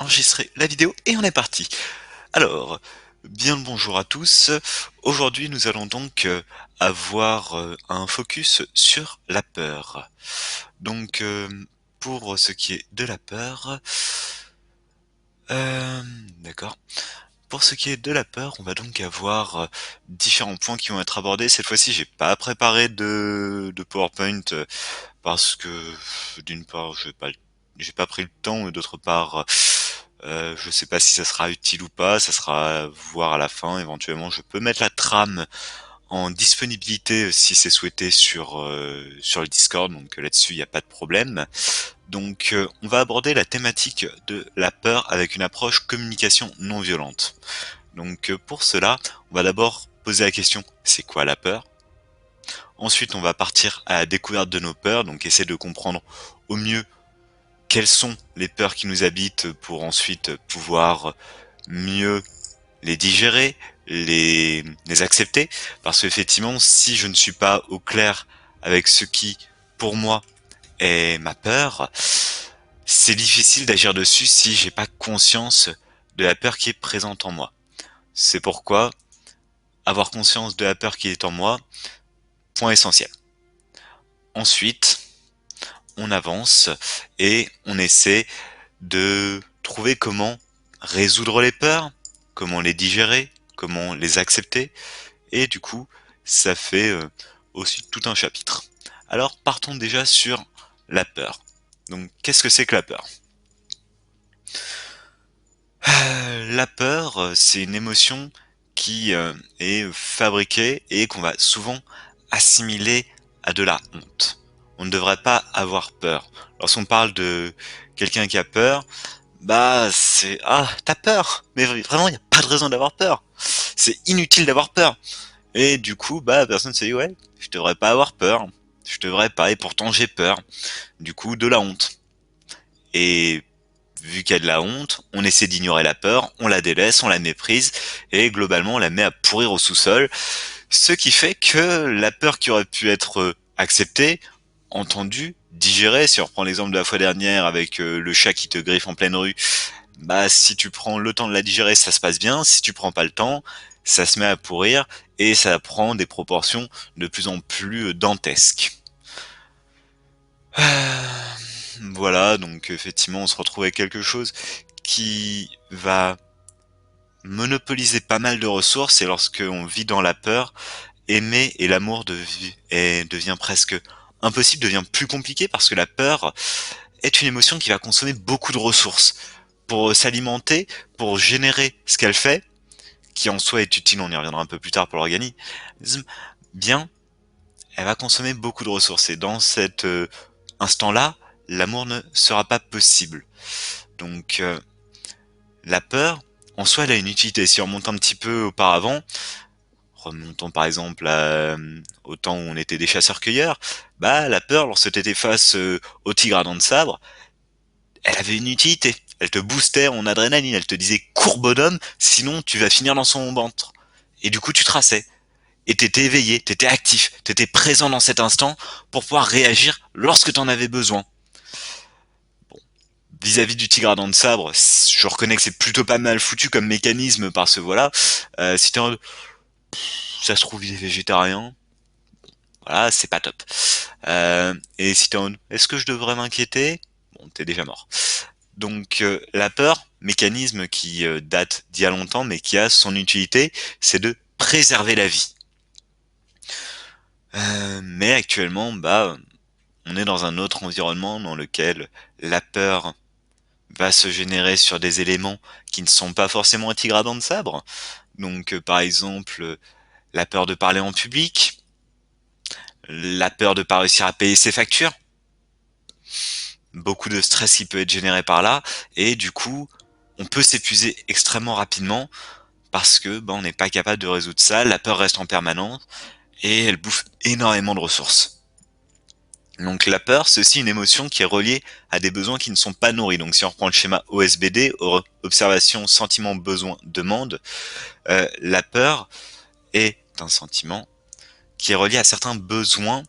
enregistrer la vidéo et on est parti. Alors, bien le bonjour à tous. Aujourd'hui, nous allons donc avoir un focus sur la peur. Donc, pour ce qui est de la peur, euh, d'accord. Pour ce qui est de la peur, on va donc avoir différents points qui vont être abordés. Cette fois-ci, j'ai pas préparé de PowerPoint parce que d'une part, j'ai pas pris le temps, et d'autre part, je sais pas si ça sera utile ou pas. Ça sera à voir à la fin. Éventuellement, je peux mettre la trame en disponibilité si c'est souhaité sur le Discord. Donc là-dessus, il n'y a pas de problème. Donc, on va aborder la thématique de la peur avec une approche communication non violente. Donc, pour cela, on va d'abord poser la question, c'est quoi la peur? Ensuite, on va partir à la découverte de nos peurs, donc essayer de comprendre au mieux quelles sont les peurs qui nous habitent pour ensuite pouvoir mieux les digérer, les accepter. Parce qu'effectivement, si je ne suis pas au clair avec ce qui, pour moi, est ma peur, c'est difficile d'agir dessus si j'ai pas conscience de la peur qui est présente en moi. C'est pourquoi avoir conscience de la peur qui est en moi, point essentiel. Ensuite, on avance et on essaie de trouver comment résoudre les peurs, comment les digérer, comment les accepter, et du coup, ça fait aussi tout un chapitre. Alors, partons déjà sur la peur. Donc, qu'est-ce que c'est que la peur? La peur, c'est une émotion qui est fabriquée et qu'on va souvent assimiler à de la honte. On ne devrait pas avoir peur. Lorsqu'on parle de quelqu'un qui a peur, bah c'est ah t'as peur, mais vraiment il n'y a pas de raison d'avoir peur. C'est inutile d'avoir peur. Et du coup bah la personne se dit ouais je devrais pas avoir peur, je devrais pas et pourtant j'ai peur. Du coup de la honte. Et vu qu'il y a de la honte, on essaie d'ignorer la peur, on la délaisse, on la méprise, et globalement on la met à pourrir au sous-sol, ce qui fait que la peur qui aurait pu être acceptée, entendue, digérée, si on reprend l'exemple de la fois dernière avec le chat qui te griffe en pleine rue, bah si tu prends le temps de la digérer, ça se passe bien, si tu prends pas le temps, ça se met à pourrir, et ça prend des proportions de plus en plus dantesques. Voilà, donc effectivement on se retrouve avec quelque chose qui va monopoliser pas mal de ressources et lorsque on vit dans la peur, aimer et l'amour devient presque impossible, devient plus compliqué parce que la peur est une émotion qui va consommer beaucoup de ressources pour s'alimenter, pour générer ce qu'elle fait, qui en soi est utile, on y reviendra un peu plus tard pour l'organisme, bien, elle va consommer beaucoup de ressources et dans cet instant-là, l'amour ne sera pas possible. Donc la peur, en soi, elle a une utilité. Si on remonte un petit peu auparavant, remontons par exemple au temps où on était des chasseurs-cueilleurs, bah la peur, lorsque tu étais face au tigre à dents de sabre, elle avait une utilité. Elle te boostait en adrénaline, elle te disait cours bonhomme, sinon tu vas finir dans son ventre. Et du coup tu traçais. Et t'étais éveillé, t'étais actif, t'étais présent dans cet instant pour pouvoir réagir lorsque t'en avais besoin. Bon, vis-à-vis du tigre à dents de sabre, je reconnais que c'est plutôt pas mal foutu comme mécanisme parce que voilà, si t'es en ça se trouve il est végétarien, voilà, c'est pas top. Et si t'es en est-ce que je devrais m'inquiéter? Bon, t'es déjà mort. Donc la peur, mécanisme qui date d'il y a longtemps mais qui a son utilité, c'est de préserver la vie. Mais actuellement, bah, on est dans un autre environnement dans lequel la peur va se générer sur des éléments qui ne sont pas forcément un tigre à dents de sabre. Donc par exemple, la peur de parler en public, la peur de pas réussir à payer ses factures, beaucoup de stress qui peut être généré par là, et du coup, on peut s'épuiser extrêmement rapidement parce que bah, on n'est pas capable de résoudre ça, la peur reste en permanence et elle bouffe énormément de ressources. Donc la peur, c'est aussi une émotion qui est reliée à des besoins qui ne sont pas nourris. Donc si on reprend le schéma OSBD, observation, sentiment, besoin, demande, la peur est un sentiment qui est relié à certains besoins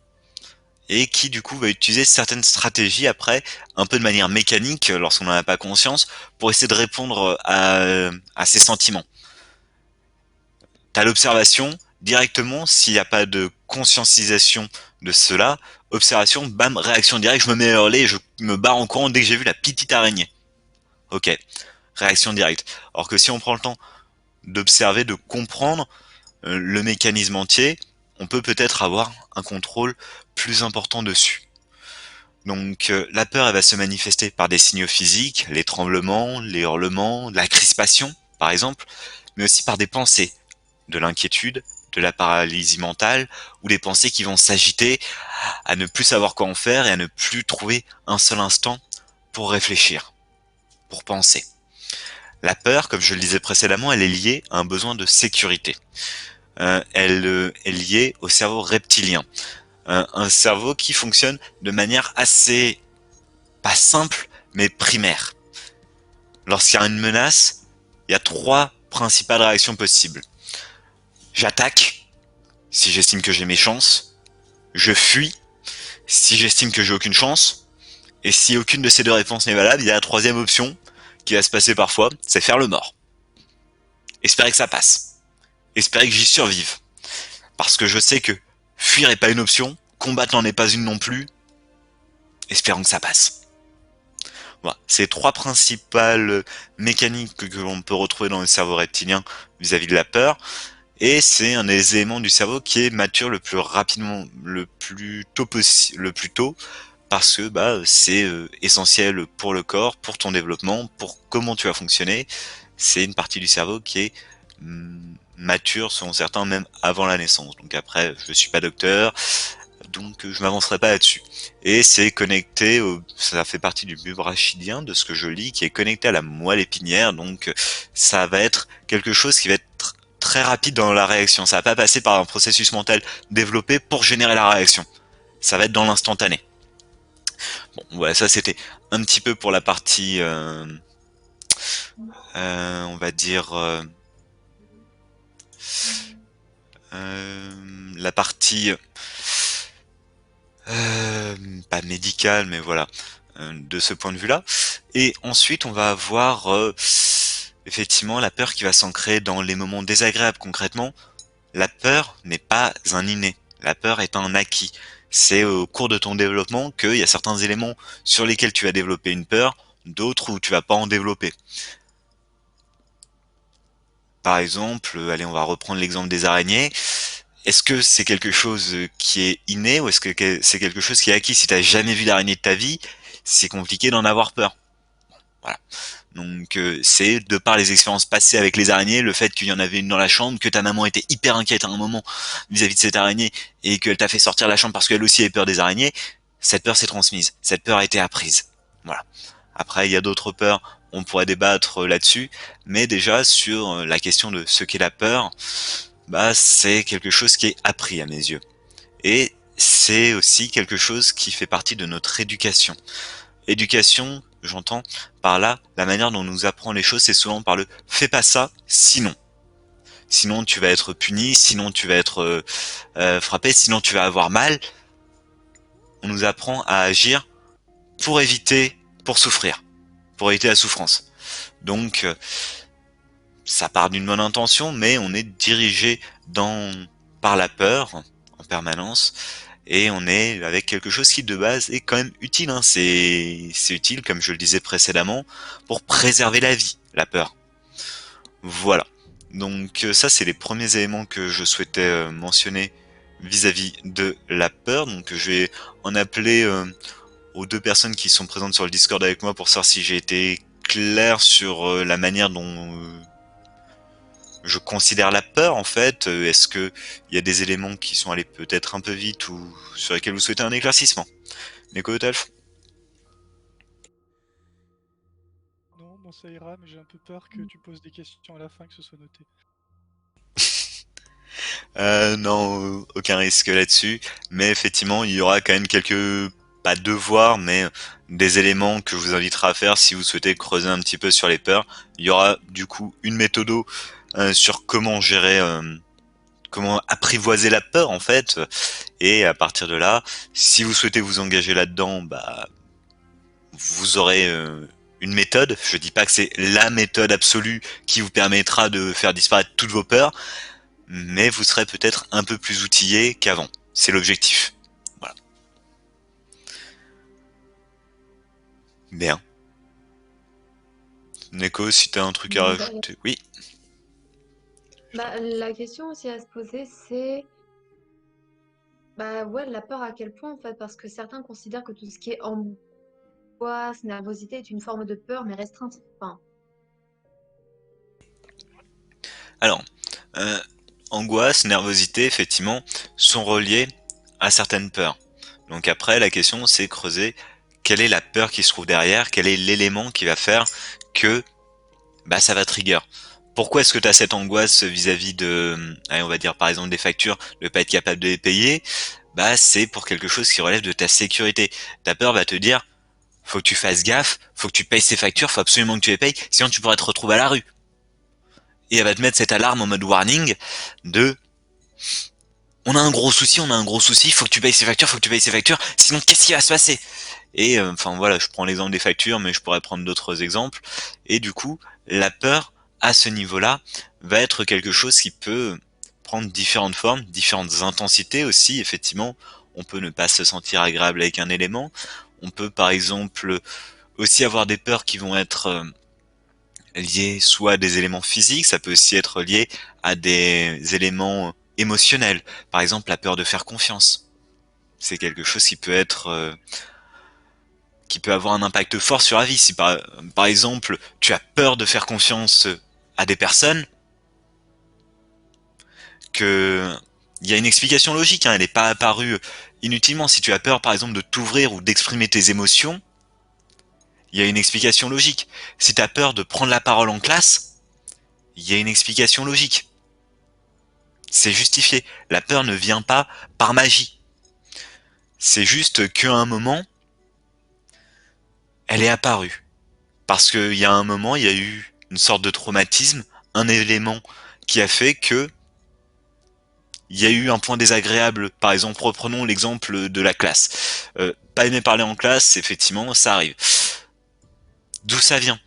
et qui du coup va utiliser certaines stratégies après, un peu de manière mécanique lorsqu'on n'en a pas conscience, pour essayer de répondre à ses sentiments. T'as l'observation, directement, s'il n'y a pas de conscientisation de cela, observation, bam, réaction directe, je me mets à hurler et je me barre en courant dès que j'ai vu la petite araignée. Ok, réaction directe. Alors que si on prend le temps d'observer, de comprendre le mécanisme entier, on peut peut-être avoir un contrôle plus important dessus. Donc la peur, elle va se manifester par des signaux physiques, les tremblements, les hurlements, la crispation, par exemple, mais aussi par des pensées, de l'inquiétude, de la paralysie mentale, ou des pensées qui vont s'agiter à ne plus savoir quoi en faire et à ne plus trouver un seul instant pour réfléchir, pour penser. La peur, comme je le disais précédemment, elle est liée à un besoin de sécurité. Elle est liée au cerveau reptilien. Un cerveau qui fonctionne de manière assez, pas simple, mais primaire. Lorsqu'il y a une menace, il y a trois principales réactions possibles. J'attaque, si j'estime que j'ai mes chances. Je fuis, si j'estime que j'ai aucune chance. Et si aucune de ces deux réponses n'est valable, il y a la troisième option qui va se passer parfois, c'est faire le mort. Espérer que ça passe. Espérer que j'y survive. Parce que je sais que fuir n'est pas une option, combattre n'en est pas une non plus. Espérons que ça passe. Voilà. C'est trois principales mécaniques que l'on peut retrouver dans le cerveau reptilien vis-à-vis de la peur. Et c'est un des éléments du cerveau qui est mature le plus rapidement, le plus tôt possible, le plus tôt, parce que c'est essentiel pour le corps, pour ton développement, pour comment tu vas fonctionner. C'est une partie du cerveau qui est mature selon certains même avant la naissance. Donc après, je suis pas docteur, donc je m'avancerai pas là-dessus. Et c'est connecté, ça fait partie du bulbe rachidien de ce que je lis, qui est connecté à la moelle épinière. Donc ça va être quelque chose qui va être très rapide dans la réaction. Ça va pas passer par un processus mental développé pour générer la réaction. Ça va être dans l'instantané. Bon, voilà, ça c'était un petit peu pour la partie, on va dire, la partie pas médicale, mais voilà, de ce point de vue-là. Et ensuite, on va avoir effectivement la peur qui va s'ancrer dans les moments désagréables. Concrètement, la peur n'est pas un inné. La peur est un acquis. C'est au cours de ton développement qu'il y a certains éléments sur lesquels tu vas développer une peur, d'autres où tu vas pas en développer. Par exemple, allez, on va reprendre l'exemple des araignées. Est-ce que c'est quelque chose qui est inné ou est-ce que c'est quelque chose qui est acquis? Si t'as jamais vu d'araignée de ta vie, c'est compliqué d'en avoir peur. Voilà. Donc c'est de par les expériences passées avec les araignées, le fait qu'il y en avait une dans la chambre, que ta maman était hyper inquiète à un moment vis-à-vis de cette araignée et qu'elle t'a fait sortir de la chambre parce qu'elle aussi avait peur des araignées, cette peur s'est transmise, cette peur a été apprise. Voilà. Après, il y a d'autres peurs, on pourrait débattre là-dessus, mais déjà sur la question de ce qu'est la peur, c'est quelque chose qui est appris à mes yeux. Et c'est aussi quelque chose qui fait partie de notre éducation. Éducation, j'entends par là, la manière dont on nous apprend les choses, c'est souvent par le fais pas ça, sinon. Sinon tu vas être puni, sinon tu vas être frappé, sinon tu vas avoir mal. On nous apprend à agir pour éviter, pour souffrir, pour éviter la souffrance. Donc ça part d'une bonne intention, mais on est dirigé par la peur en permanence. Et on est avec quelque chose qui de base est quand même utile. Hein. C'est utile, comme je le disais précédemment, pour préserver la vie, la peur. Voilà. Donc ça, c'est les premiers éléments que je souhaitais mentionner vis-à-vis de la peur. Donc je vais en appeler aux deux personnes qui sont présentes sur le Discord avec moi pour savoir si j'ai été clair sur la manière dont je considère la peur en fait. Est-ce que il y a des éléments qui sont allés peut-être un peu vite ou sur lesquels vous souhaitez un éclaircissement? Nico Talf? Non, moi ça ira, mais j'ai un peu peur que tu poses des questions à la fin que ce soit noté. Non, aucun risque là-dessus. Mais effectivement, il y aura quand même quelques, pas devoirs, mais des éléments que je vous inviterai à faire si vous souhaitez creuser un petit peu sur les peurs. Il y aura du coup une méthode sur comment gérer, comment apprivoiser la peur en fait, Et à partir de là, si vous souhaitez vous engager là-dedans, bah, vous aurez une méthode. Je dis pas que c'est la méthode absolue qui vous permettra de faire disparaître toutes vos peurs, mais vous serez peut-être un peu plus outillé qu'avant. C'est l'objectif. Voilà. Bien. Neko, si t'as un truc à Bah, rajouter. Oui. bah, la question aussi à se poser, c'est bah ouais, la peur à quel point en fait, parce que certains considèrent que tout ce qui est angoisse, nervosité est une forme de peur, mais restreinte. Enfin, Alors, euh, angoisse, nervosité, effectivement, sont reliés à certaines peurs. Donc après, la question, c'est creuser quelle est la peur qui se trouve derrière, quel est l'élément qui va faire que bah ça va trigger. Pourquoi est-ce que tu as cette angoisse vis-à-vis de, allez, on va dire par exemple des factures, de pas être capable de les payer? Bah c'est pour quelque chose qui relève de ta sécurité. Ta peur va te dire, faut que tu fasses gaffe, faut que tu payes ces factures, faut absolument que tu les payes, sinon tu pourrais te retrouver à la rue. Et elle va te mettre cette alarme en mode warning de, on a un gros souci, on a un gros souci, faut que tu payes ces factures, faut que tu payes ces factures, sinon qu'est-ce qui va se passer? Et enfin voilà, je prends l'exemple des factures, mais je pourrais prendre d'autres exemples. Et du coup, la peur à ce niveau-là va être quelque chose qui peut prendre différentes formes, différentes intensités aussi. Effectivement, on peut ne pas se sentir agréable avec un élément. On peut par exemple aussi avoir des peurs qui vont être liées soit à des éléments physiques, ça peut aussi être lié à des éléments émotionnels. Par exemple, la peur de faire confiance. C'est quelque chose qui peut avoir un impact fort sur la vie. Si par exemple tu as peur de faire confiance à des personnes, que il y a une explication logique, hein, elle n'est pas apparue inutilement. Si tu as peur par exemple de t'ouvrir ou d'exprimer tes émotions, il y a une explication logique. Si tu as peur de prendre la parole en classe, il y a une explication logique. C'est justifié. La peur ne vient pas par magie. C'est juste qu'à un moment, elle est apparue. Parce qu'il y a un moment, il y a eu une sorte de traumatisme, un élément qui a fait que il y a eu un point désagréable. Par exemple, reprenons l'exemple de la classe. Pas aimer parler en classe, effectivement, ça arrive. D'où ça vient?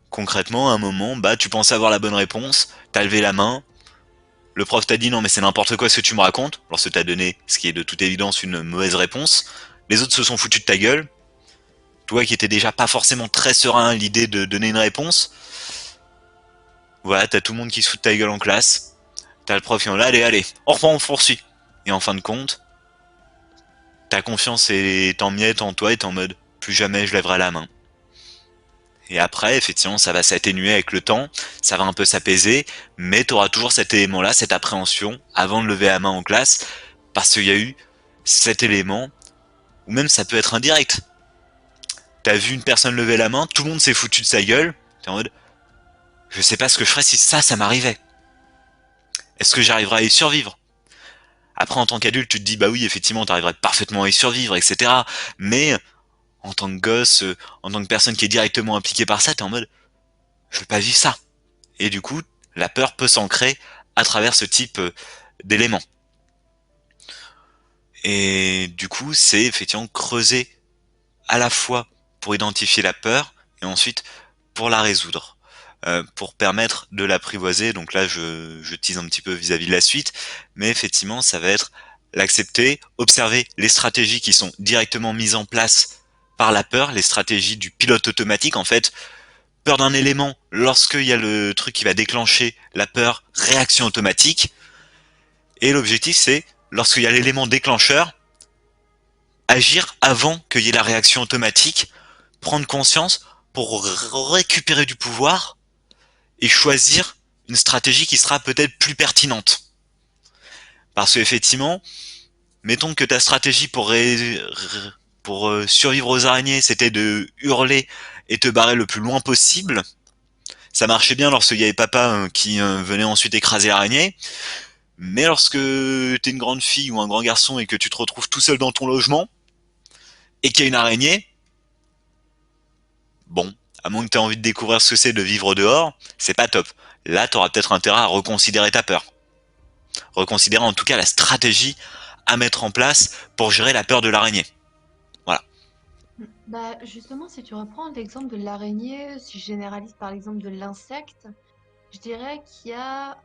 Concrètement, à un moment, bah, tu pensais avoir la bonne réponse, t'as levé la main, le prof t'a dit non mais c'est n'importe quoi ce que tu me racontes, lorsque t'as donné, ce qui est de toute évidence une mauvaise réponse. Les autres se sont foutus de ta gueule. Toi qui étais déjà pas forcément très serein à l'idée de donner une réponse, voilà, t'as tout le monde qui se fout de ta gueule en classe. T'as le prof qui est là, allez, allez, on reprend, on poursuit. Et en fin de compte, ta confiance est en miettes en toi et t'es en mode, plus jamais je lèverai la main. Et après, effectivement, ça va s'atténuer avec le temps, ça va un peu s'apaiser, mais t'auras toujours cet élément-là, cette appréhension, avant de lever la main en classe, parce qu'il y a eu cet élément, ou même ça peut être indirect. T'as vu une personne lever la main, tout le monde s'est foutu de sa gueule, t'es en mode, je sais pas ce que je ferais si ça m'arrivait. Est-ce que j'arriverai à y survivre? Après, en tant qu'adulte, tu te dis, bah oui, effectivement, t'arriverais parfaitement à y survivre, etc. Mais, en tant que gosse, en tant que personne qui est directement impliquée par ça, t'es en mode, je veux pas vivre ça. Et du coup, la peur peut s'ancrer à travers ce type d'éléments. Et du coup, c'est effectivement creuser à la fois pour identifier la peur et ensuite pour la résoudre, pour permettre de l'apprivoiser. Donc là, je tease un petit peu vis-à-vis de la suite, mais effectivement, ça va être l'accepter, observer les stratégies qui sont directement mises en place par la peur, les stratégies du pilote automatique en fait. Peur d'un élément, lorsqu'il y a le truc qui va déclencher la peur, réaction automatique. Et l'objectif c'est, lorsqu'il y a l'élément déclencheur, agir avant qu'il y ait la réaction automatique, prendre conscience pour récupérer du pouvoir et choisir une stratégie qui sera peut-être plus pertinente. Parce qu'effectivement, mettons que ta stratégie pour survivre aux araignées, c'était de hurler et te barrer le plus loin possible. Ça marchait bien lorsqu'il y avait papa qui venait ensuite écraser l'araignée. Mais lorsque t'es une grande fille ou un grand garçon et que tu te retrouves tout seul dans ton logement et qu'il y a une araignée, bon, à moins que t'aies envie de découvrir ce que c'est de vivre dehors, c'est pas top. Là, t'auras peut-être intérêt à reconsidérer ta peur. Reconsidérer en tout cas la stratégie à mettre en place pour gérer la peur de l'araignée. Voilà. Bah, justement, si tu reprends l'exemple de l'araignée, si je généralise par l'exemple de l'insecte, je dirais qu'il y a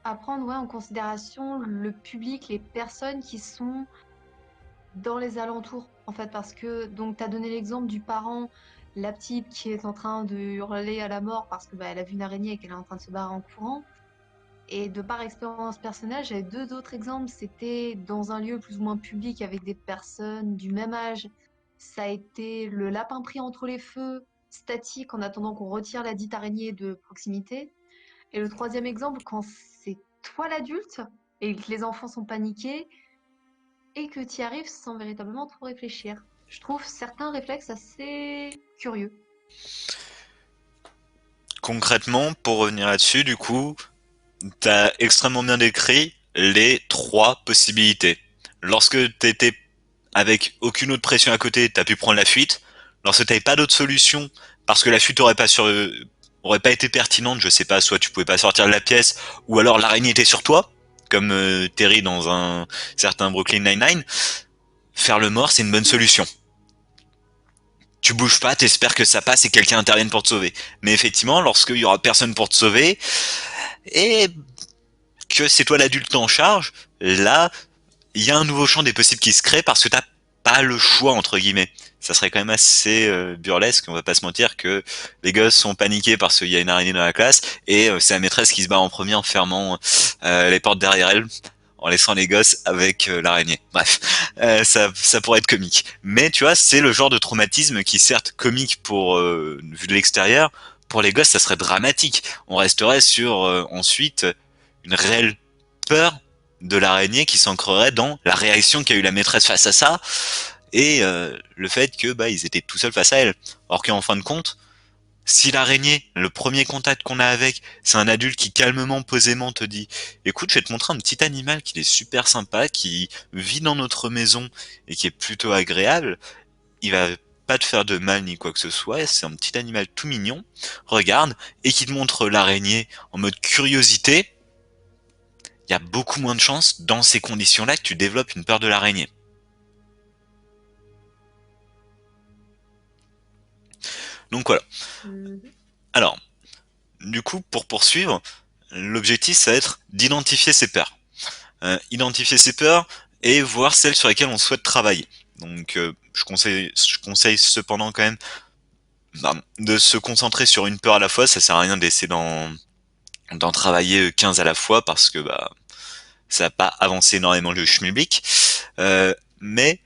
à prendre ouais, en considération le public, les personnes qui sont dans les alentours, en fait, parce que donc tu as donné l'exemple du parent, la petite qui est en train de hurler à la mort parce que bah, elle a vu une araignée et qu'elle est en train de se barrer en courant. Et de par expérience personnelle, j'avais deux autres exemples. C'était dans un lieu plus ou moins public avec des personnes du même âge. Ça a été le lapin pris entre les feux, statique en attendant qu'on retire la dite araignée de proximité. Et le troisième exemple, quand c'est toi l'adulte et que les enfants sont paniqués et que tu y arrives sans véritablement trop réfléchir. Je trouve certains réflexes assez curieux. Concrètement, pour revenir là-dessus, du coup, t'as extrêmement bien décrit les trois possibilités. Lorsque t'étais avec aucune autre pression à côté, t'as pu prendre la fuite. Lorsque t'avais pas d'autre solution, parce que la fuite aurait pas été pertinente, je sais pas, soit tu pouvais pas sortir de la pièce, ou alors l'araignée était sur toi, comme Terry dans un certain Brooklyn Nine-Nine, faire le mort, c'est une bonne solution. Tu bouges pas, t'espères que ça passe et quelqu'un intervienne pour te sauver. Mais effectivement, lorsqu'il y aura personne pour te sauver, et que c'est toi l'adulte en charge, là, il y a un nouveau champ des possibles qui se crée parce que t'as pas le choix entre guillemets. Ça serait quand même assez burlesque, on va pas se mentir, que les gosses sont paniqués parce qu'il y a une araignée dans la classe et c'est la maîtresse qui se bat en premier en fermant les portes derrière elle, en laissant les gosses avec l'araignée. Bref, ça pourrait être comique. Mais tu vois, c'est le genre de traumatisme qui certes comique pour vu de l'extérieur, pour les gosses ça serait dramatique. On resterait sur ensuite une réelle peur de l'araignée qui s'ancrerait dans la réaction qu'a eu la maîtresse face à ça et le fait que bah ils étaient tout seuls face à elle. Or qu'en fin de compte, si l'araignée, le premier contact qu'on a avec, c'est un adulte qui calmement, posément te dit écoute, je vais te montrer un petit animal qui est super sympa, qui vit dans notre maison et qui est plutôt agréable, il va pas te faire de mal ni quoi que ce soit, c'est un petit animal tout mignon, regarde, et qui te montre l'araignée en mode curiosité, il y a beaucoup moins de chances dans ces conditions-là que tu développes une peur de l'araignée. Donc voilà. Mhm. Alors, du coup, pour poursuivre, l'objectif, ça va être d'identifier ses peurs. Identifier ses peurs et voir celles sur lesquelles on souhaite travailler. Donc, je conseille cependant quand même de se concentrer sur une peur à la fois. Ça sert à rien d'essayer d'en travailler 15 à la fois parce que bah, ça va pas avancer énormément le schmilblick. Mais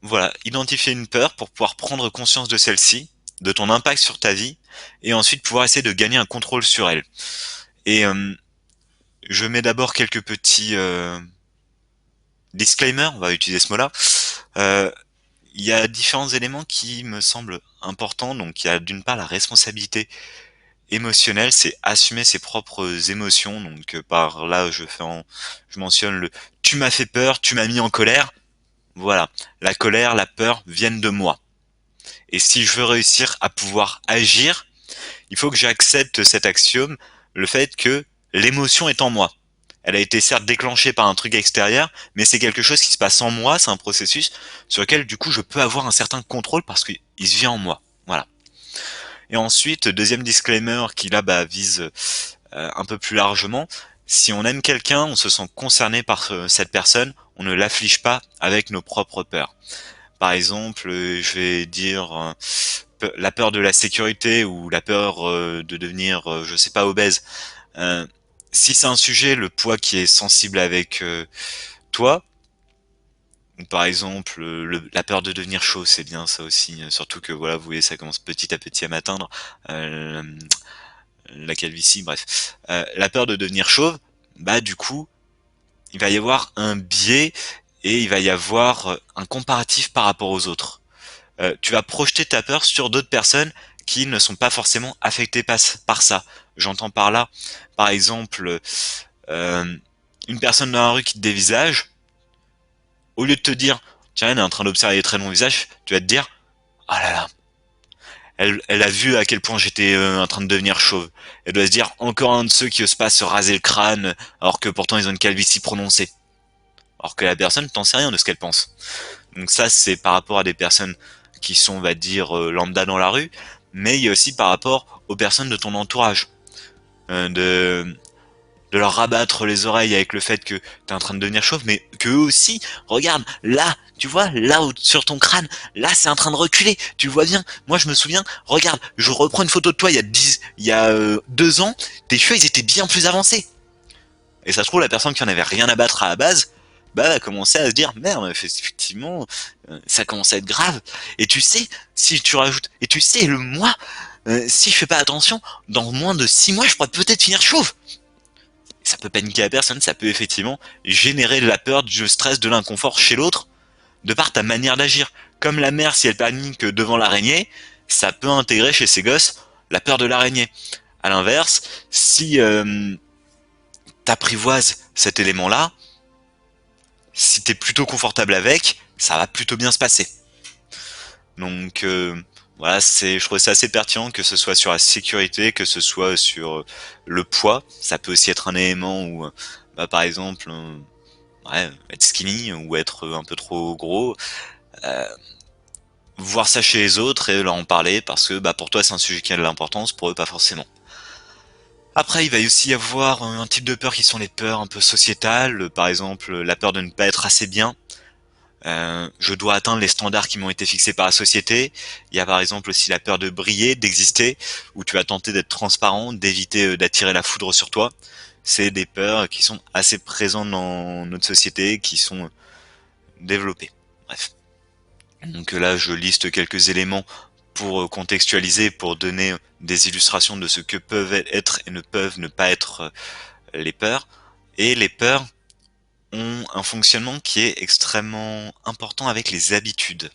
voilà, identifier une peur pour pouvoir prendre conscience de celle-ci, de ton impact sur ta vie, et ensuite pouvoir essayer de gagner un contrôle sur elle. Et je mets d'abord quelques petits disclaimers, on va utiliser ce mot-là. Euh, il y a différents éléments qui me semblent importants. Donc il y a d'une part la responsabilité émotionnelle, c'est assumer ses propres émotions. Donc par là je mentionne le tu m'as fait peur, tu m'as mis en colère. Voilà, la colère, la peur viennent de moi. Et si je veux réussir à pouvoir agir, il faut que j'accepte cet axiome, le fait que l'émotion est en moi. Elle a été certes déclenchée par un truc extérieur, mais c'est quelque chose qui se passe en moi, c'est un processus sur lequel du coup je peux avoir un certain contrôle parce qu'il se vient en moi. Voilà. Et ensuite, deuxième disclaimer qui là bah, vise un peu plus largement, si on aime quelqu'un, on se sent concerné par cette personne, on ne l'afflige pas avec nos propres peurs. Par exemple, je vais dire la peur de la sécurité ou la peur de devenir, je sais pas, obèse. Euh, si c'est un sujet, le poids qui est sensible avec toi, ou par exemple la peur de devenir chaud, c'est bien ça aussi. Surtout que voilà, vous voyez, ça commence petit à petit à m'atteindre. Euh, la calvitie, bref. La peur de devenir chauve, bah du coup, il va y avoir un biais et il va y avoir un comparatif par rapport aux autres. Tu vas projeter ta peur sur d'autres personnes qui ne sont pas forcément affectées par ça. J'entends par là, par exemple, euh, une personne dans la rue qui te dévisage, au lieu de te dire, tiens, elle est en train d'observer les traits de mon visage, tu vas te dire, ah là là, elle a vu à quel point j'étais en train de devenir chauve. Elle doit se dire, encore un de ceux qui osent pas se raser le crâne, alors que pourtant ils ont une calvitie prononcée. alors que la personne, t'en sais rien de ce qu'elle pense. Donc ça, c'est par rapport à des personnes qui sont, on va dire, lambda dans la rue, mais il y a aussi par rapport aux personnes de ton entourage. De leur rabattre les oreilles avec le fait que t'es en train de devenir chauve, mais que eux aussi, regarde, là, tu vois, là sur ton crâne, là c'est en train de reculer, tu le vois bien. Moi je me souviens, regarde, je reprends une photo de toi il y a 2 ans, tes cheveux ils étaient bien plus avancés. Et ça se trouve la personne qui en avait rien à battre à la base, bah va commencer à se dire merde, effectivement, ça commence à être grave. Et tu sais, si tu rajoutes, et tu sais, le mois, si je fais pas attention, dans moins de 6 mois, je pourrais peut-être finir chauve. Ça peut paniquer la personne, ça peut effectivement générer de la peur, du stress, de l'inconfort chez l'autre, de par ta manière d'agir. Comme la mère, si elle panique devant l'araignée, ça peut intégrer chez ses gosses la peur de l'araignée. À l'inverse, si t'apprivoises cet élément-là, si t'es plutôt confortable avec, ça va plutôt bien se passer. Donc voilà, je trouve ça assez pertinent que ce soit sur la sécurité, que ce soit sur le poids. Ça peut aussi être un élément où, bah, par exemple, ouais, être skinny ou être un peu trop gros, euh, voir ça chez les autres et leur en parler parce que bah, pour toi c'est un sujet qui a de l'importance, pour eux pas forcément. Après, il va aussi y avoir un type de peur qui sont les peurs un peu sociétales, par exemple la peur de ne pas être assez bien. Je dois atteindre les standards qui m'ont été fixés par la société. Il y a par exemple aussi la peur de briller, d'exister, où tu vas tenter d'être transparent, d'éviter d'attirer la foudre sur toi. C'est des peurs qui sont assez présentes dans notre société, qui sont développées. Bref. Donc là, je liste quelques éléments pour contextualiser, pour donner des illustrations de ce que peuvent être et ne peuvent ne pas être les peurs. Et les peurs ont un fonctionnement qui est extrêmement important avec les habitudes.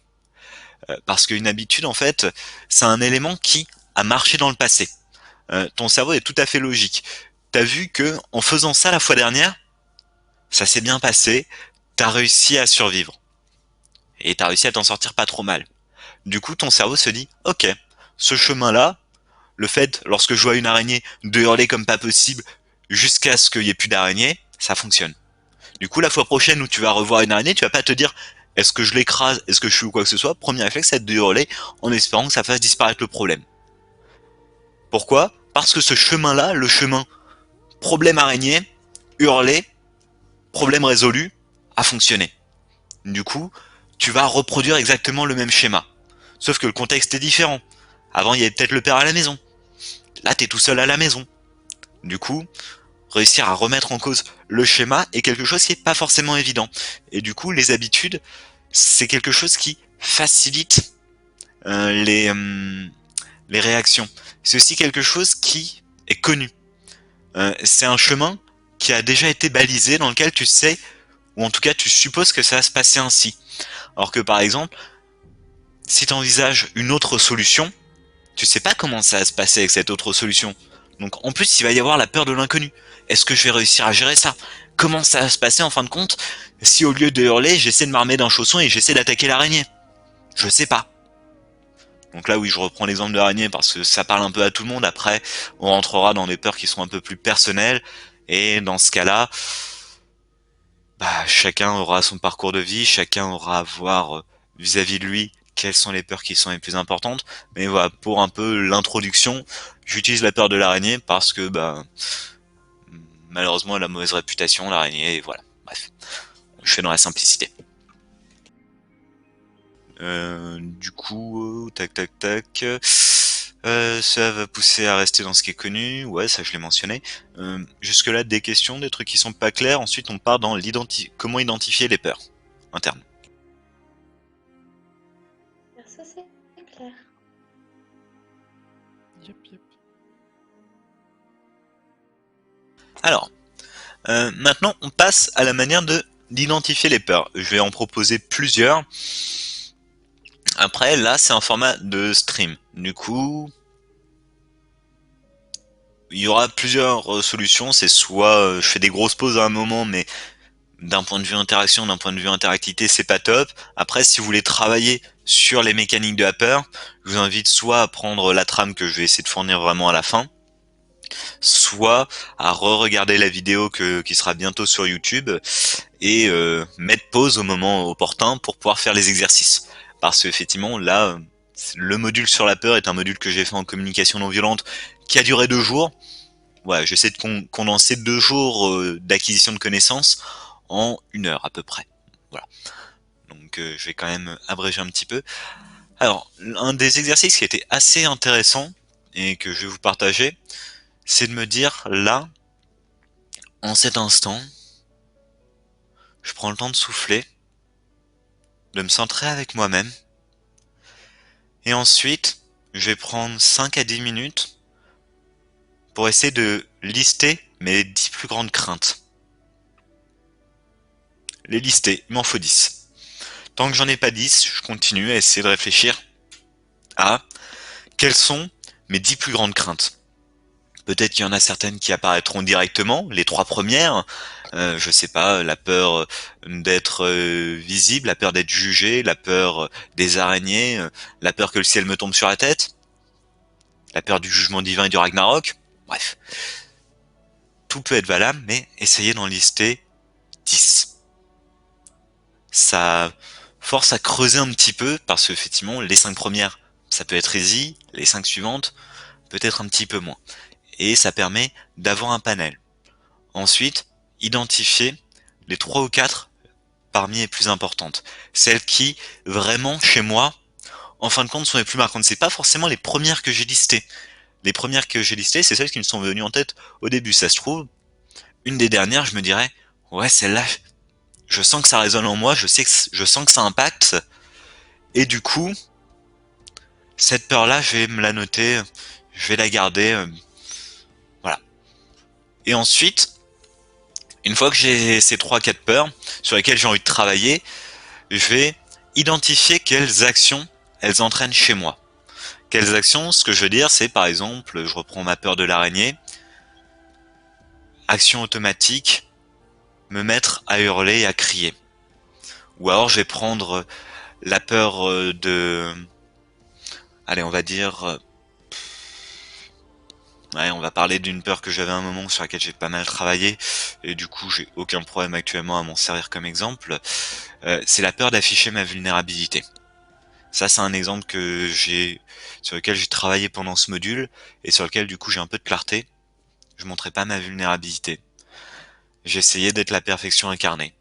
Parce qu'une habitude, en fait, c'est un élément qui a marché dans le passé. Ton cerveau est tout à fait logique. T'as vu que en faisant ça la fois dernière, ça s'est bien passé, t'as réussi à survivre. Et t'as réussi à t'en sortir pas trop mal. Du coup, ton cerveau se dit, ok, ce chemin-là, le fait, lorsque je vois une araignée, de hurler comme pas possible jusqu'à ce qu'il y ait plus d'araignée, ça fonctionne. Du coup, la fois prochaine où tu vas revoir une araignée, tu vas pas te dire est-ce que je l'écrase, est-ce que je suis ou quoi que ce soit. Premier réflexe, c'est de hurler en espérant que ça fasse disparaître le problème. Pourquoi? Parce que ce chemin-là, le chemin problème araignée, hurler, problème résolu, a fonctionné. Du coup, tu vas reproduire exactement le même schéma. Sauf que le contexte est différent. Avant, il y avait peut-être le père à la maison. Là, t'es tout seul à la maison. Du coup, réussir à remettre en cause le schéma est quelque chose qui est pas forcément évident. Et du coup, les habitudes, c'est quelque chose qui facilite les réactions. C'est aussi quelque chose qui est connu. C'est un chemin qui a déjà été balisé dans lequel tu sais, ou en tout cas tu supposes que ça va se passer ainsi. Alors que par exemple, si tu envisages une autre solution, tu sais pas comment ça va se passer avec cette autre solution. Donc en plus, il va y avoir la peur de l'inconnu. Est-ce que je vais réussir à gérer ça? Comment ça va se passer en fin de compte si au lieu de hurler, j'essaie de m'armer d'un chausson et j'essaie d'attaquer l'araignée? Je sais pas. Donc là oui, je reprends l'exemple de l'araignée parce que ça parle un peu à tout le monde. Après, on rentrera dans des peurs qui sont un peu plus personnelles. Et dans ce cas-là, bah, chacun aura son parcours de vie, chacun aura à voir vis-à-vis de lui quelles sont les peurs qui sont les plus importantes. Mais voilà, pour un peu l'introduction, j'utilise la peur de l'araignée parce que bah, malheureusement elle a mauvaise réputation, l'araignée, et voilà. Bref, je fais dans la simplicité. Du coup, tac tac tac. Ça va pousser à rester dans ce qui est connu. Ouais, ça je l'ai mentionné. Jusque-là, des questions, des trucs qui sont pas clairs. Ensuite, on part dans comment identifier les peurs internes. Ça, c'est clair. Yep, yep. Alors, maintenant, on passe à la manière d'identifier les peurs. Je vais en proposer plusieurs. Après, là, c'est un format de stream. Du coup, il y aura plusieurs solutions. C'est soit je fais des grosses pauses à un moment, mais d'un point de vue interaction, d'un point de vue interactivité, c'est pas top. Après, si vous voulez travailler sur les mécaniques de la peur, je vous invite soit à prendre la trame que je vais essayer de fournir vraiment à la fin, soit à re-regarder la vidéo qui sera bientôt sur YouTube et mettre pause au moment opportun pour pouvoir faire les exercices. Parce qu'effectivement, là, le module sur la peur est un module que j'ai fait en communication non violente qui a duré 2 jours. Ouais, j'essaie de condenser 2 jours d'acquisition de connaissances en 1 heure à peu près. Voilà. Donc je vais quand même abréger un petit peu. Alors, un des exercices qui était assez intéressant et que je vais vous partager, c'est de me dire là, en cet instant, je prends le temps de souffler, de me centrer avec moi-même, et ensuite, je vais prendre 5 à 10 minutes pour essayer de lister mes 10 plus grandes craintes. Les lister, il m'en faut 10. Tant que j'en ai pas 10, je continue à essayer de réfléchir à quelles sont mes 10 plus grandes craintes. Peut-être qu'il y en a certaines qui apparaîtront directement, les 3 premières. Je sais pas, la peur d'être visible, la peur d'être jugé, la peur des araignées, la peur que le ciel me tombe sur la tête, la peur du jugement divin et du Ragnarok. Bref, tout peut être valable, mais essayez d'en lister 10. Ça force à creuser un petit peu, parce que effectivement, les 5 premières, ça peut être easy, les 5 suivantes, peut-être un petit peu moins. Et ça permet d'avoir un panel. Ensuite, identifier les 3 ou 4 parmi les plus importantes. Celles qui, vraiment, chez moi, en fin de compte, sont les plus marquantes. C'est pas forcément les premières que j'ai listées. Les premières que j'ai listées, c'est celles qui me sont venues en tête au début. Ça se trouve, une des dernières, je me dirais, ouais, celle-là, je sens que ça résonne en moi, je sens que ça impacte. Et du coup, cette peur-là, je vais me la noter, je vais la garder, voilà. Et ensuite, une fois que j'ai ces 3-4 peurs sur lesquelles j'ai envie de travailler, je vais identifier quelles actions elles entraînent chez moi. Quelles actions, ce que je veux dire, c'est par exemple, je reprends ma peur de l'araignée, action automatique, me mettre à hurler et à crier. Ou alors je vais prendre la peur de... Allez, on va dire... Ouais, on va parler d'une peur que j'avais à un moment sur laquelle j'ai pas mal travaillé, et du coup j'ai aucun problème actuellement à m'en servir comme exemple. C'est la peur d'afficher ma vulnérabilité. Ça, c'est un exemple sur lequel j'ai travaillé pendant ce module, et sur lequel du coup j'ai un peu de clarté. Je montrais pas ma vulnérabilité. J'essayais d'être la perfection incarnée.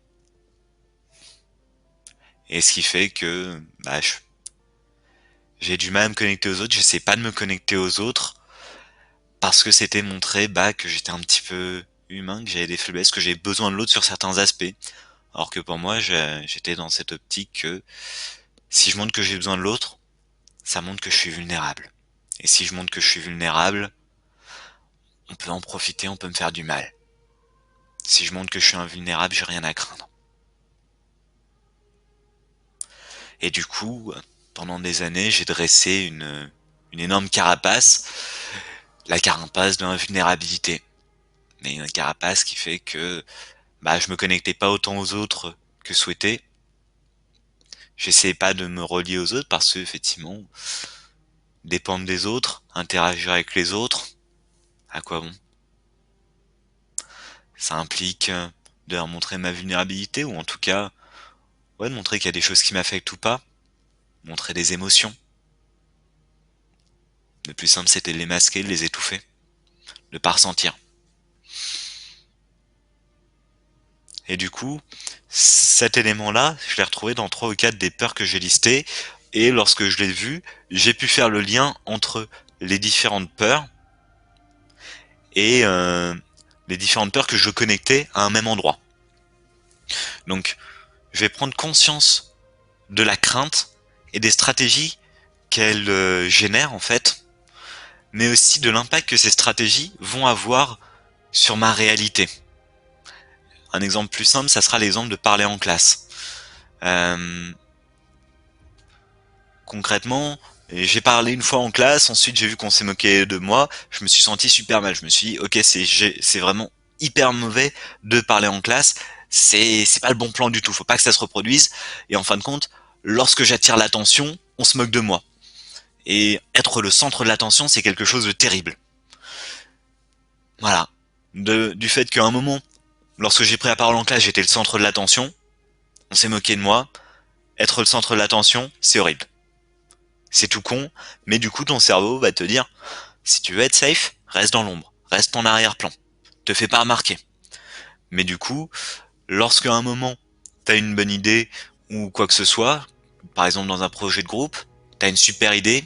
Et ce qui fait que j'ai du mal à me connecter aux autres, j'essaie pas de me connecter aux autres, parce que c'était montrer que j'étais un petit peu humain, que j'avais des faiblesses, que j'avais besoin de l'autre sur certains aspects. Alors que pour moi, j'étais dans cette optique que si je montre que j'ai besoin de l'autre, ça montre que je suis vulnérable. Et si je montre que je suis vulnérable, on peut en profiter, on peut me faire du mal. Si je montre que je suis invulnérable, j'ai rien à craindre. Et du coup, pendant des années, j'ai dressé une énorme carapace, la carapace de l'invulnérabilité. Mais une carapace qui fait que je me connectais pas autant aux autres que souhaité. J'essayais pas de me relier aux autres parce que effectivement, dépendre des autres, interagir avec les autres, à quoi bon? Ça implique de leur montrer ma vulnérabilité, ou en tout cas, ouais, de montrer qu'il y a des choses qui m'affectent ou pas, montrer des émotions. Le plus simple, c'était de les masquer, de les étouffer, de pas ressentir. Et du coup, cet élément-là, je l'ai retrouvé dans 3 ou 4 des peurs que j'ai listées, et lorsque je l'ai vu, j'ai pu faire le lien entre les différentes peurs et les différentes peurs que je connectais à un même endroit. Donc, je vais prendre conscience de la crainte et des stratégies qu'elle génère en fait, mais aussi de l'impact que ces stratégies vont avoir sur ma réalité. Un exemple plus simple, ça sera l'exemple de parler en classe. Concrètement, j'ai parlé une fois en classe, ensuite j'ai vu qu'on s'est moqué de moi, je me suis senti super mal, je me suis dit ok, c'est vraiment hyper mauvais de parler en classe, c'est pas le bon plan du tout, faut pas que ça se reproduise, et en fin de compte, lorsque j'attire l'attention, on se moque de moi. Et être le centre de l'attention, c'est quelque chose de terrible. Voilà. Du fait qu'à un moment, lorsque j'ai pris la parole en classe, j'étais le centre de l'attention, on s'est moqué de moi. Être le centre de l'attention, c'est horrible. C'est tout con, mais du coup ton cerveau va te dire, si tu veux être safe, reste dans l'ombre, reste en arrière-plan, te fais pas remarquer. Mais du coup, lorsqu'à un moment, t'as une bonne idée ou quoi que ce soit, par exemple dans un projet de groupe, t'as une super idée,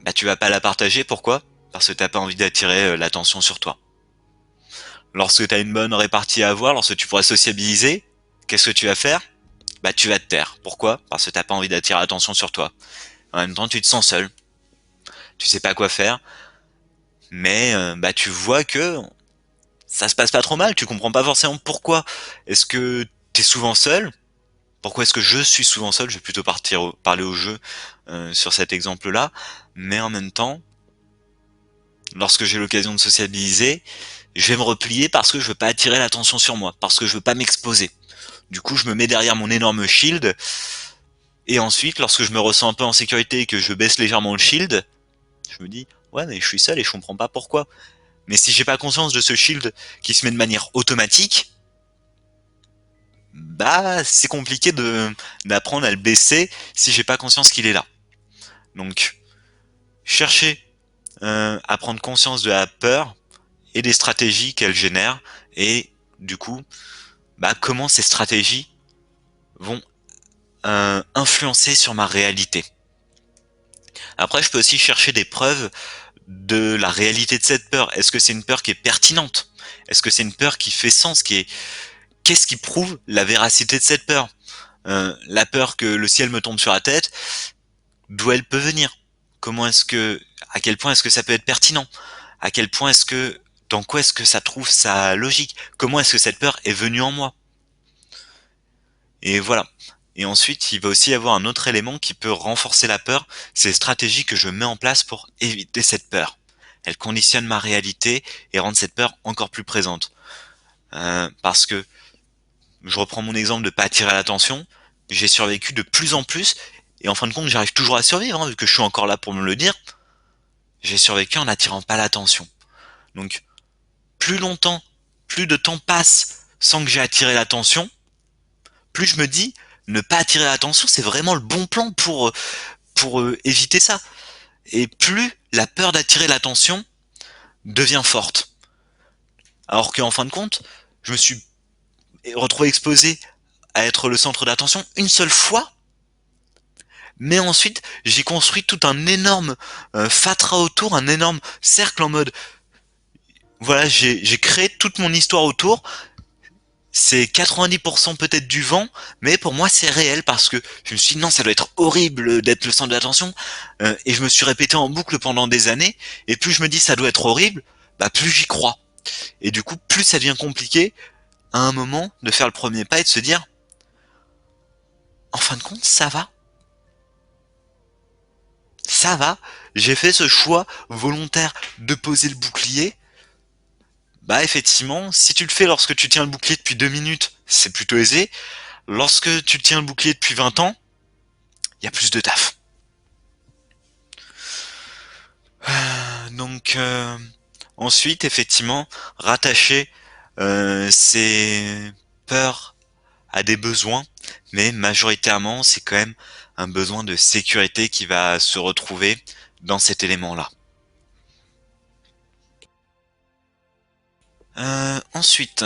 bah tu vas pas la partager, pourquoi? Parce que t'as pas envie d'attirer l'attention sur toi. Lorsque t'as une bonne répartie à avoir, lorsque tu pourras sociabiliser, qu'est-ce que tu vas faire? Bah tu vas te taire. Pourquoi? Parce que t'as pas envie d'attirer l'attention sur toi. En même temps, tu te sens seul, tu sais pas quoi faire, mais bah tu vois que ça se passe pas trop mal, tu comprends pas forcément pourquoi. Est-ce que t'es souvent seul? Pourquoi est-ce que je suis souvent seul? Je vais plutôt parler au jeu sur cet exemple-là, mais en même temps, lorsque j'ai l'occasion de sociabiliser, je vais me replier parce que je veux pas attirer l'attention sur moi, parce que je veux pas m'exposer. Du coup, je me mets derrière mon énorme shield, et ensuite, lorsque je me ressens un peu en sécurité et que je baisse légèrement le shield, je me dis, ouais, mais je suis seul et je comprends pas pourquoi. Mais si j'ai pas conscience de ce shield qui se met de manière automatique, bah, c'est compliqué d'apprendre à le baisser si j'ai pas conscience qu'il est là. Donc, chercher à prendre conscience de la peur et des stratégies qu'elle génère et du coup, bah, comment ces stratégies vont influencer sur ma réalité. Après, je peux aussi chercher des preuves de la réalité de cette peur. Est-ce que c'est une peur qui est pertinente? Est-ce que c'est une peur qui fait sens, qu'est-ce qui prouve la véracité de cette peur? La peur que le ciel me tombe sur la tête, d'où elle peut venir? Comment est-ce que, à quel point est-ce que ça peut être pertinent? À quel point est-ce que, dans quoi est-ce que ça trouve sa logique? Comment est-ce que cette peur est venue en moi? Et voilà. Et ensuite, il va aussi y avoir un autre élément qui peut renforcer la peur, c'est les stratégies que je mets en place pour éviter cette peur. Elles conditionnent ma réalité et rendent cette peur encore plus présente. Parce que, je reprends mon exemple de pas attirer l'attention, j'ai survécu de plus en plus, et en fin de compte, j'arrive toujours à survivre, hein, vu que je suis encore là pour me le dire. J'ai survécu en n'attirant pas l'attention. Donc, plus longtemps, plus de temps passe sans que j'ai attiré l'attention, plus je me dis, ne pas attirer l'attention, c'est vraiment le bon plan pour éviter ça. Et plus la peur d'attirer l'attention devient forte. Alors qu'en fin de compte, je me suis retrouvé exposé à être le centre d'attention une seule fois, mais ensuite j'ai construit tout un énorme fatras autour, un énorme cercle en mode, voilà, j'ai créé toute mon histoire autour. C'est 90% peut-être du vent, mais pour moi c'est réel parce que je me suis dit non, ça doit être horrible d'être le centre de l'attention, et je me suis répété en boucle pendant des années, et plus je me dis ça doit être horrible, bah plus j'y crois. Et du coup, plus ça devient compliqué à un moment de faire le premier pas et de se dire, en fin de compte, ça va, j'ai fait ce choix volontaire de poser le bouclier. Bah effectivement, si tu le fais lorsque tu tiens le bouclier depuis 2 minutes, c'est plutôt aisé. Lorsque tu tiens le bouclier depuis 20 ans, il y a plus de taf. Donc ensuite, effectivement, rattacher ces peurs à des besoins, mais majoritairement, c'est quand même un besoin de sécurité qui va se retrouver dans cet élément-là. Ensuite,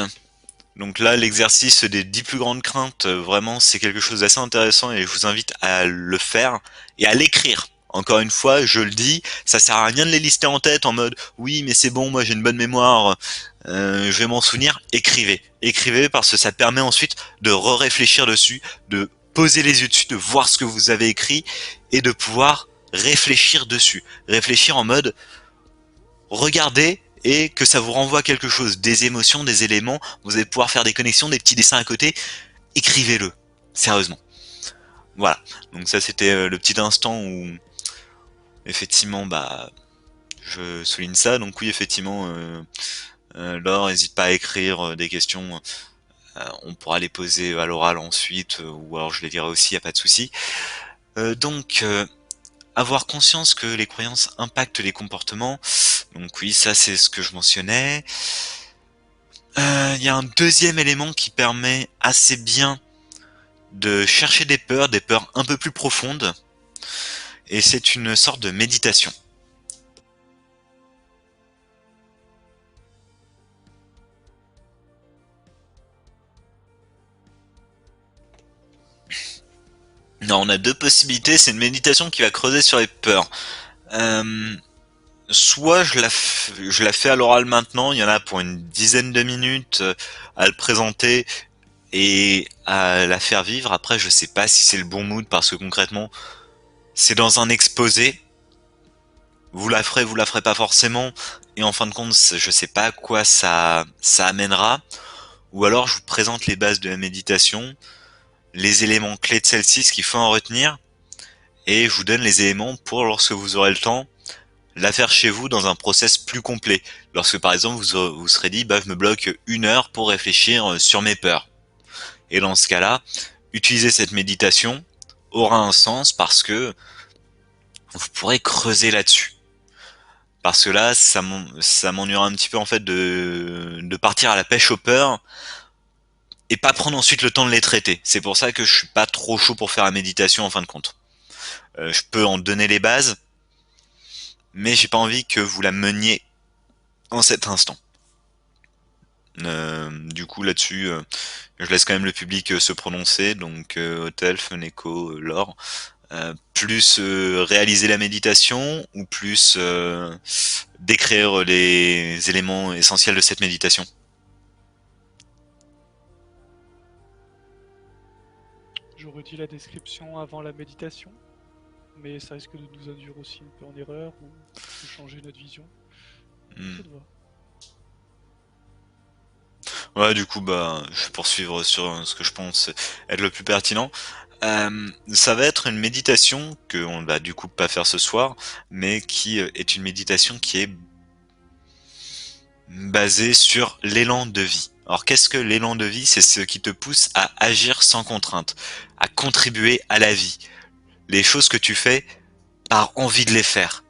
donc là, l'exercice des 10 plus grandes craintes, vraiment, c'est quelque chose d'assez intéressant et je vous invite à le faire et à l'écrire. Encore une fois, je le dis, ça sert à rien de les lister en tête en mode oui, mais c'est bon, moi j'ai une bonne mémoire, je vais m'en souvenir. Écrivez, écrivez parce que ça permet ensuite de réfléchir dessus, de poser les yeux dessus, de voir ce que vous avez écrit et de pouvoir réfléchir dessus. Réfléchir en mode regardez et que ça vous renvoie quelque chose, des émotions, des éléments, vous allez pouvoir faire des connexions, des petits dessins à côté, écrivez-le, sérieusement. Voilà, donc ça c'était le petit instant où effectivement bah je souligne ça, donc oui effectivement Laure, n'hésite pas à écrire des questions, on pourra les poser à l'oral ensuite, ou alors je les lirai aussi, y a pas de souci. Donc avoir conscience que les croyances impactent les comportements, Donc oui, ça c'est ce que je mentionnais. Il y a un deuxième élément qui permet assez bien de chercher des peurs un peu plus profondes, et c'est une sorte de méditation. Non, on a deux possibilités, c'est une méditation qui va creuser sur les peurs. Euh, Soit je la fais à l'oral maintenant, il y en a pour une dizaine de minutes à le présenter et à la faire vivre. Après, je sais pas si c'est le bon mood parce que concrètement, c'est dans un exposé. Vous la ferez pas forcément. Et en fin de compte, je sais pas à quoi ça amènera. Ou alors, je vous présente les bases de la méditation, les éléments clés de celle-ci, ce qu'il faut en retenir. Et je vous donne les éléments pour, lorsque vous aurez le temps, la faire chez vous dans un process plus complet. Lorsque par exemple vous serez dit, bah je me bloque 1 heure pour réfléchir sur mes peurs. Et dans ce cas-là, utiliser cette méditation aura un sens parce que vous pourrez creuser là-dessus. Parce que là, ça m'ennuiera un petit peu en fait de partir à la pêche aux peurs et pas prendre ensuite le temps de les traiter. C'est pour ça que je suis pas trop chaud pour faire la méditation en fin de compte. Je peux en donner les bases, mais j'ai pas envie que vous la meniez en cet instant. Du coup là-dessus, je laisse quand même le public se prononcer, donc Hôtel, Feneco, Laure. Plus réaliser la méditation ou plus décrire les éléments essentiels de cette méditation? J'aurais dit la description avant la méditation, mais ça risque de nous induire aussi un peu en erreur ou de changer notre vision. Hmm. Ça te va. Ouais, du coup, bah, je vais poursuivre sur ce que je pense être le plus pertinent. Ça va être une méditation que on va du coup pas faire ce soir, mais qui est une méditation qui est basée sur l'élan de vie. Alors qu'est-ce que l'élan de vie? C'est ce qui te pousse à agir sans contrainte, à contribuer à la vie. Les choses que tu fais par envie de les faire,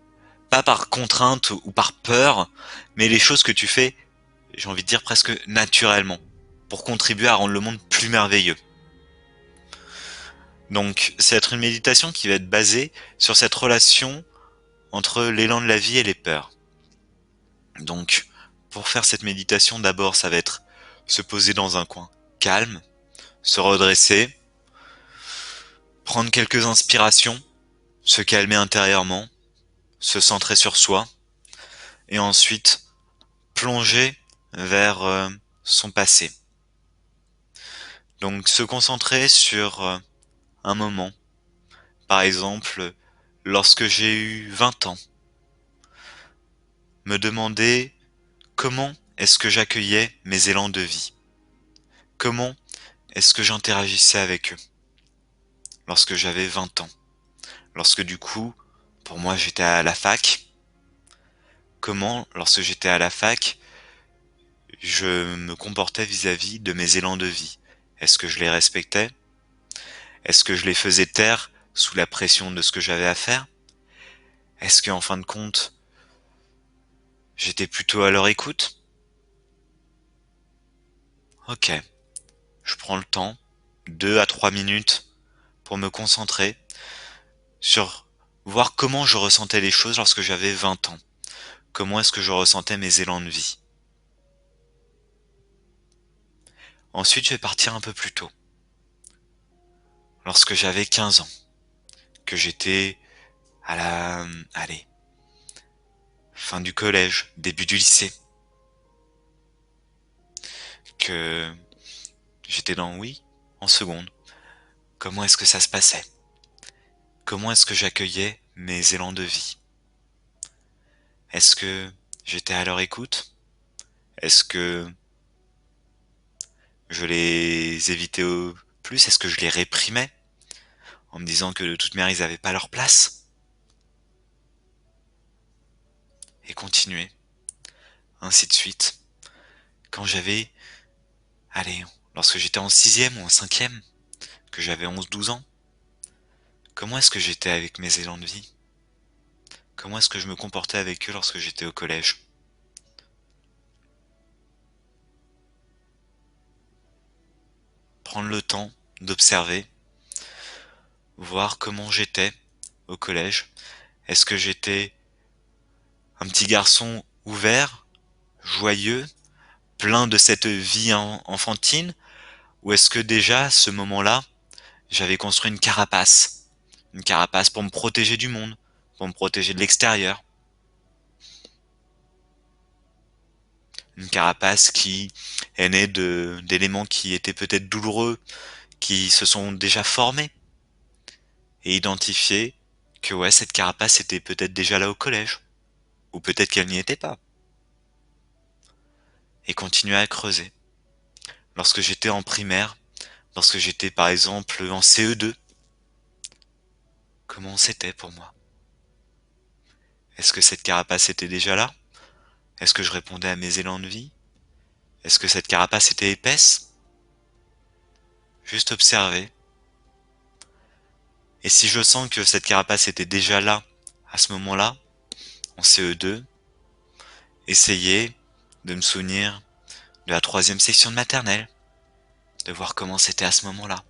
pas par contrainte ou par peur, mais les choses que tu fais, j'ai envie de dire presque naturellement, pour contribuer à rendre le monde plus merveilleux. Donc, c'est être une méditation qui va être basée sur cette relation entre l'élan de la vie et les peurs. Donc, pour faire cette méditation, d'abord, ça va être se poser dans un coin calme, se redresser, prendre quelques inspirations, se calmer intérieurement, se centrer sur soi, et ensuite plonger vers son passé. Donc, se concentrer sur un moment. Par exemple, lorsque j'ai eu 20 ans, me demander comment est-ce que j'accueillais mes élans de vie? Comment est-ce que j'interagissais avec eux lorsque j'avais 20 ans? Lorsque du coup, pour moi, j'étais à la fac. Comment, lorsque j'étais à la fac, je me comportais vis-à-vis de mes élans de vie? Est-ce que je les respectais? Est-ce que je les faisais taire sous la pression de ce que j'avais à faire? Est-ce que, en fin de compte, j'étais plutôt à leur écoute? Ok, je prends le temps, 2 à 3 minutes, pour me concentrer sur voir comment je ressentais les choses lorsque j'avais 20 ans. Comment est-ce que je ressentais mes élans de vie. Ensuite, je vais partir un peu plus tôt. Lorsque j'avais 15 ans, que j'étais à la, allez, fin du collège, début du lycée, que j'étais oui, en seconde. Comment est-ce que ça se passait? Comment est-ce que j'accueillais mes élans de vie? Est-ce que j'étais à leur écoute? Est-ce que je les évitais au plus? Est-ce que je les réprimais en me disant que de toute manière ils n'avaient pas leur place? Et continuer, ainsi de suite. Quand j'avais, allez, lorsque j'étais en sixième ou en cinquième, que j'avais 11, 12 ans, comment est-ce que j'étais avec mes élans de vie? comment est-ce que je me comportais avec eux lorsque j'étais au collège. Prendre le temps d'observer, voir comment j'étais au collège. Est-ce que j'étais un petit garçon ouvert, joyeux, plein de cette vie enfantine, ou est-ce que déjà, à ce moment-là, j'avais construit une carapace pour me protéger du monde, pour me protéger de l'extérieur, une carapace qui est née d'éléments qui étaient peut-être douloureux, qui se sont déjà formés, et identifiés que ouais, cette carapace était peut-être déjà là au collège, ou peut-être qu'elle n'y était pas, et continuer à creuser. Lorsque j'étais en primaire, lorsque j'étais par exemple en CE2, comment c'était pour moi? Est-ce que cette carapace était déjà là? Est-ce que je répondais à mes élans de vie? Est-ce que cette carapace était épaisse? Juste observer. Et si je sens que cette carapace était déjà là, à ce moment-là, en CE2, essayer de me souvenir de la 3e section de maternelle, de voir comment c'était à ce moment-là.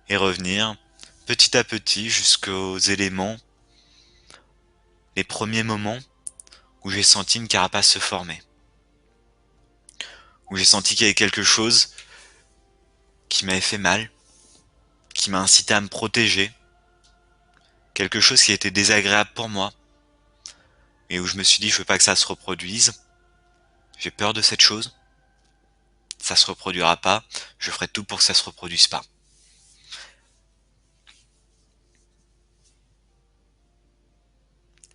Et revenir petit à petit jusqu'aux éléments, les premiers moments où j'ai senti une carapace se former. Où j'ai senti qu'il y avait quelque chose qui m'avait fait mal, qui m'a incité à me protéger, quelque chose qui était désagréable pour moi, et où je me suis dit je veux pas que ça se reproduise, j'ai peur de cette chose, ça se reproduira pas, je ferai tout pour que ça se reproduise pas.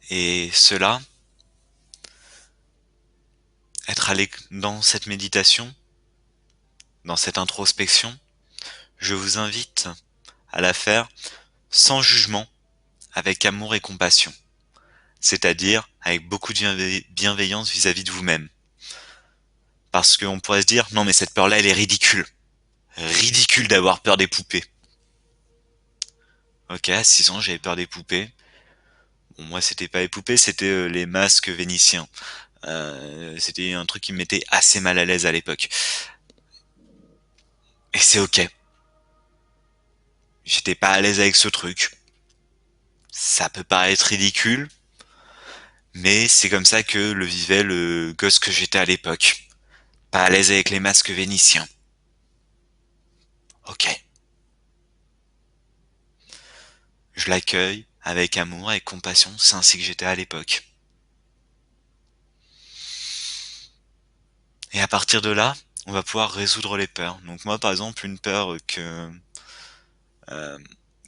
Et cela, être allé dans cette méditation, dans cette introspection, je vous invite à la faire sans jugement, avec amour et compassion, c'est-à-dire avec beaucoup de bienveillance vis-à-vis de vous-même. Parce qu'on pourrait se dire, non mais cette peur-là, elle est ridicule. Ridicule d'avoir peur des poupées. Ok, à 6 ans, j'avais peur des poupées. Bon, moi, c'était pas les poupées, c'était les masques vénitiens. C'était un truc qui me mettait assez mal à l'aise à l'époque. Et c'est ok. J'étais pas à l'aise avec ce truc. Ça peut paraître ridicule, mais c'est comme ça que le vivait le gosse que j'étais à l'époque. Pas à l'aise avec les masques vénitiens. Ok. Je l'accueille avec amour et compassion, c'est ainsi que j'étais à l'époque. Et à partir de là, on va pouvoir résoudre les peurs. Donc moi, par exemple, une peur euh,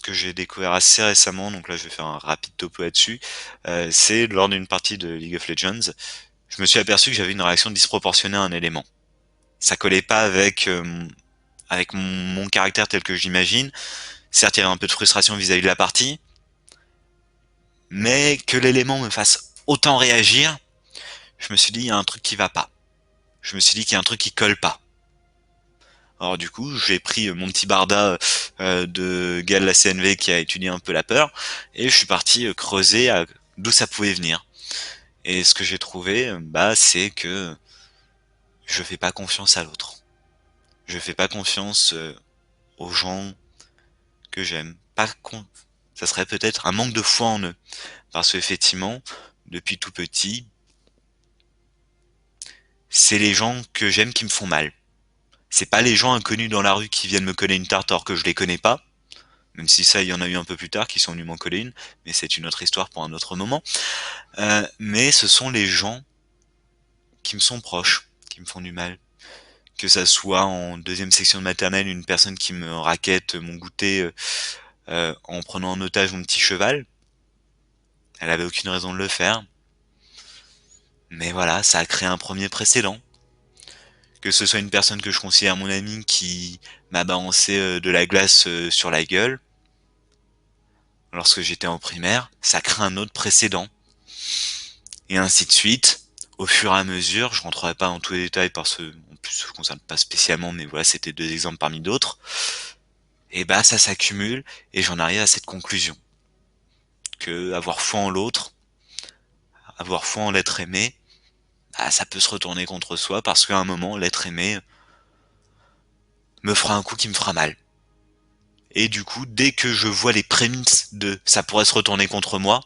que j'ai découvert assez récemment, donc là je vais faire un rapide topo là-dessus, c'est lors d'une partie de League of Legends, je me suis aperçu que j'avais une réaction disproportionnée à un élément. Ça collait pas avec mon caractère tel que j'imagine. Certes, il y avait un peu de frustration vis-à-vis de la partie, mais que l'élément me fasse autant réagir, je me suis dit, il y a un truc qui va pas. Je me suis dit qu'il y a un truc qui colle pas. Alors du coup, j'ai pris mon petit barda de gars de la CNV qui a étudié un peu la peur, et je suis parti creuser d'où ça pouvait venir. Et ce que j'ai trouvé, bah, c'est que je fais pas confiance à l'autre. Je fais pas confiance aux gens que j'aime. Ça serait peut-être un manque de foi en eux. Parce qu'effectivement, depuis tout petit, c'est les gens que j'aime qui me font mal. C'est pas les gens inconnus dans la rue qui viennent me coller une tarte alors que je les connais pas. Même si ça, il y en a eu un peu plus tard qui sont venus m'en coller une. Mais c'est une autre histoire pour un autre moment. Mais ce sont les gens qui me sont proches, qui me font du mal. Que ça soit en 2e section de maternelle, une personne qui me raquette mon goûter en prenant en otage mon petit cheval. Elle avait aucune raison de le faire. Mais voilà, ça a créé un premier précédent. Que ce soit une personne que je considère mon ami qui m'a balancé de la glace sur la gueule lorsque j'étais en primaire, ça crée un autre précédent. Et ainsi de suite, au fur et à mesure, je rentrerai pas dans tous les détails parce que, en plus, ça ne concerne pas spécialement, mais voilà, c'était 2 exemples parmi d'autres. Et bah, ça s'accumule et j'en arrive à cette conclusion. que avoir foi en l'autre, avoir foi en l'être aimé, bah, ça peut se retourner contre soi parce qu'à un moment, l'être aimé me fera un coup qui me fera mal. Et du coup, dès que je vois les prémices de ça pourrait se retourner contre moi,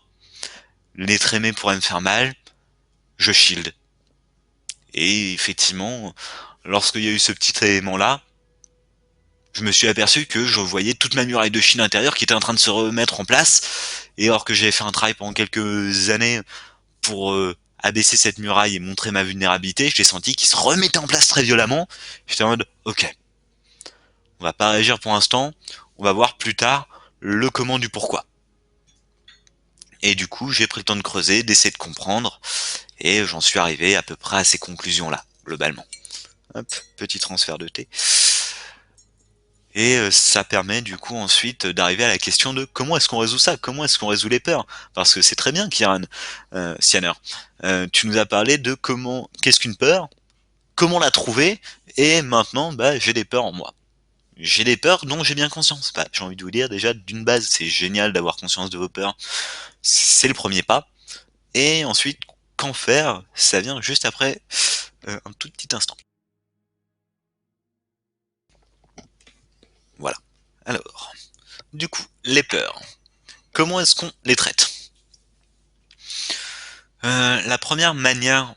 l'être aimé pourrait me faire mal, je shield. Et effectivement, lorsqu'il y a eu ce petit élément-là, je me suis aperçu que je voyais toute ma muraille de Chine intérieure qui était en train de se remettre en place. Et alors que j'avais fait un travail pendant quelques années pour abaisser cette muraille et montrer ma vulnérabilité, je l'ai senti qu'il se remettait en place très violemment. J'étais en mode, ok, on va pas réagir pour l'instant, on va voir plus tard le comment du pourquoi. Et du coup, j'ai pris le temps de creuser, d'essayer de comprendre, et j'en suis arrivé à peu près à ces conclusions-là, globalement. Hop, petit transfert de thé. Et ça permet du coup ensuite d'arriver à la question de comment est-ce qu'on résout ça, comment est-ce qu'on résout les peurs. Parce que c'est très bien, Kieran, Sianer. Tu nous as parlé de comment, qu'est-ce qu'une peur, comment la trouver, et maintenant, bah, j'ai des peurs en moi. J'ai des peurs dont j'ai bien conscience. Bah, j'ai envie de vous dire déjà, d'une base, c'est génial d'avoir conscience de vos peurs. C'est le premier pas. Et ensuite, qu'en faire, ça vient juste après un tout petit instant. Voilà. Alors, du coup, les peurs. Comment est-ce qu'on les traite? La première manière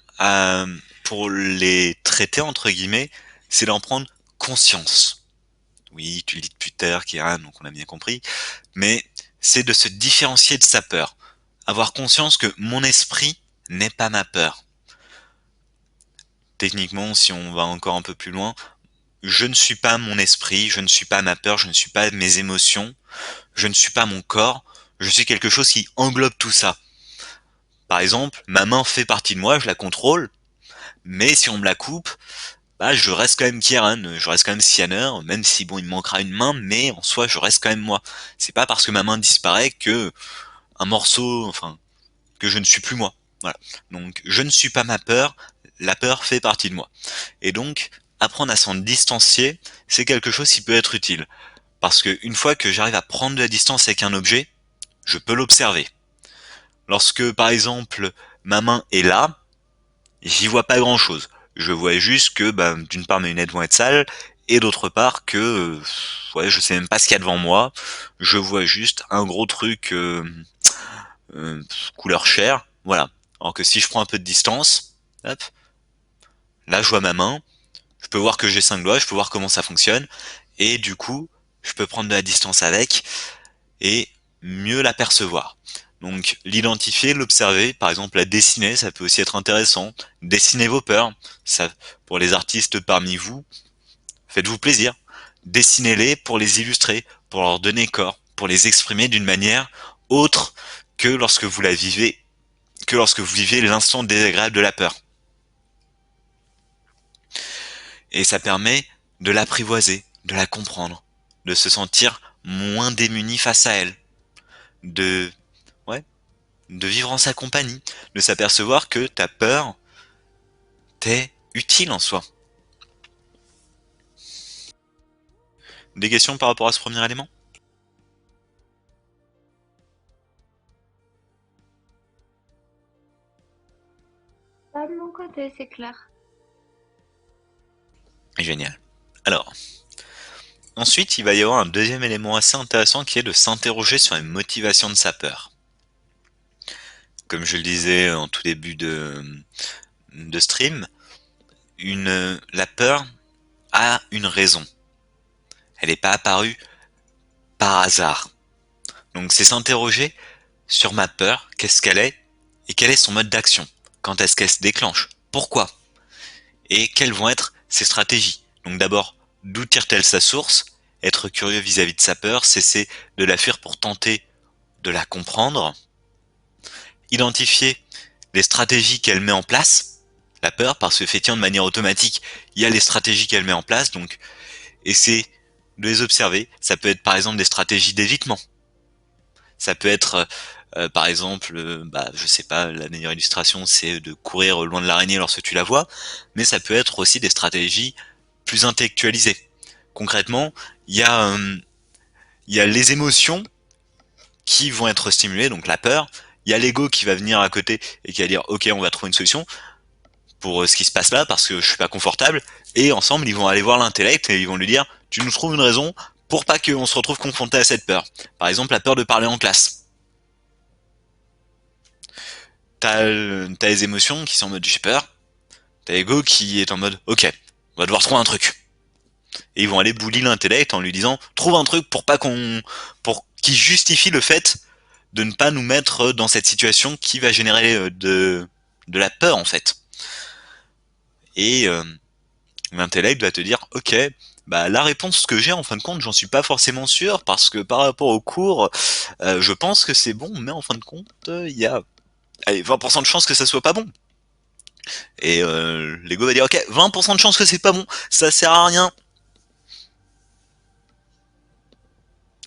pour les traiter, entre guillemets, c'est d'en prendre conscience. Oui, tu le dis depuis tout à l'heure, Kieran, donc on a bien compris, mais c'est de se différencier de sa peur. Avoir conscience que mon esprit n'est pas ma peur. Techniquement, si on va encore un peu plus loin, je ne suis pas mon esprit, je ne suis pas ma peur, je ne suis pas mes émotions, je ne suis pas mon corps, je suis quelque chose qui englobe tout ça. Par exemple, ma main fait partie de moi, je la contrôle, mais si on me la coupe, bah je reste quand même Kieran, je reste quand même Sianer, même si bon il me manquera une main, mais en soi je reste quand même moi. C'est pas parce que ma main disparaît que un morceau, enfin, que je ne suis plus moi. Voilà. Donc je ne suis pas ma peur, la peur fait partie de moi. Et donc, apprendre à s'en distancier, c'est quelque chose qui peut être utile. Parce que une fois que j'arrive à prendre de la distance avec un objet, je peux l'observer. Lorsque, par exemple, ma main est là, j'y vois pas grand chose. Je vois juste que, bah, d'une part, mes lunettes vont être sales, et d'autre part que, ouais, je sais même pas ce qu'il y a devant moi. Je vois juste un gros truc euh, couleur chair, voilà. Alors que si je prends un peu de distance, hop, là je vois ma main, je peux voir que j'ai 5 doigts, je peux voir comment ça fonctionne, et du coup, je peux prendre de la distance avec, et mieux l'apercevoir. Donc l'identifier, l'observer, par exemple la dessiner, ça peut aussi être intéressant. Dessinez vos peurs, ça, pour les artistes parmi vous, faites-vous plaisir. Dessinez-les pour les illustrer, pour leur donner corps, pour les exprimer d'une manière autre que lorsque vous la vivez, que lorsque vous vivez l'instant désagréable de la peur. Et ça permet de l'apprivoiser, de la comprendre, de se sentir moins démuni face à elle, de, ouais, de vivre en sa compagnie, de s'apercevoir que ta peur t'est utile en soi. Des questions par rapport à ce premier élément? Pas de mon côté, c'est clair. Génial. Alors, ensuite, il va y avoir un deuxième élément assez intéressant qui est de s'interroger sur les motivations de sa peur. Comme je le disais en tout début de stream, la peur a une raison. Elle n'est pas apparue par hasard. Donc c'est s'interroger sur ma peur, qu'est-ce qu'elle est, et quel est son mode d'action. Quand est-ce qu'elle se déclenche? Pourquoi? Et quelles vont être ses stratégies? Donc d'abord, d'où tire-t-elle sa source? Être curieux vis-à-vis de sa peur, cesser de la fuir pour tenter de la comprendre. Identifier les stratégies qu'elle met en place, la peur, parce qu'effectivement de manière automatique, il y a les stratégies qu'elle met en place, donc essayer de les observer. Ça peut être par exemple des stratégies d'évitement. Ça peut être par exemple, bah, je sais pas, la meilleure illustration c'est de courir loin de l'araignée lorsque tu la vois, mais ça peut être aussi des stratégies plus intellectualisées. Concrètement, il y a les émotions qui vont être stimulés, donc la peur. Il y a l'ego qui va venir à côté et qui va dire ok, on va trouver une solution pour ce qui se passe là parce que je suis pas confortable. Et ensemble, ils vont aller voir l'intellect et ils vont lui dire tu nous trouves une raison pour pas qu'on se retrouve confronté à cette peur. Par exemple, la peur de parler en classe. T'as les émotions qui sont en mode j'ai peur. T'as l'ego qui est en mode ok, on va devoir trouver un truc. Et ils vont aller bully l'intellect en lui disant trouve un truc pour pas qu'on pour qui justifie le fait de ne pas nous mettre dans cette situation qui va générer de la peur en fait. Et l'intellect va te dire ok, bah la réponse que j'ai en fin de compte j'en suis pas forcément sûr parce que par rapport au cours je pense que c'est bon mais en fin de compte il y a allez, 20% de chance que ça soit pas bon. Et l'ego va dire ok 20% de chance que c'est pas bon, ça sert à rien.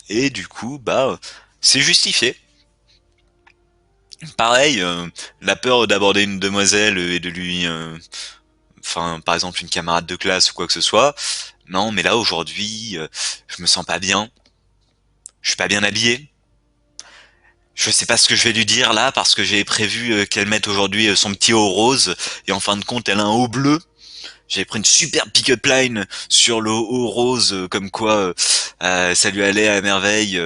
Et du coup bah c'est justifié. Pareil, la peur d'aborder une demoiselle et de lui enfin par exemple une camarade de classe ou quoi que ce soit. Non mais là aujourd'hui je me sens pas bien, je suis pas bien habillé. Je sais pas ce que je vais lui dire là parce que j'ai prévu qu'elle mette aujourd'hui son petit haut rose et en fin de compte elle a un haut bleu. J'avais pris une super pick-up line sur le haut rose comme quoi ça lui allait à merveille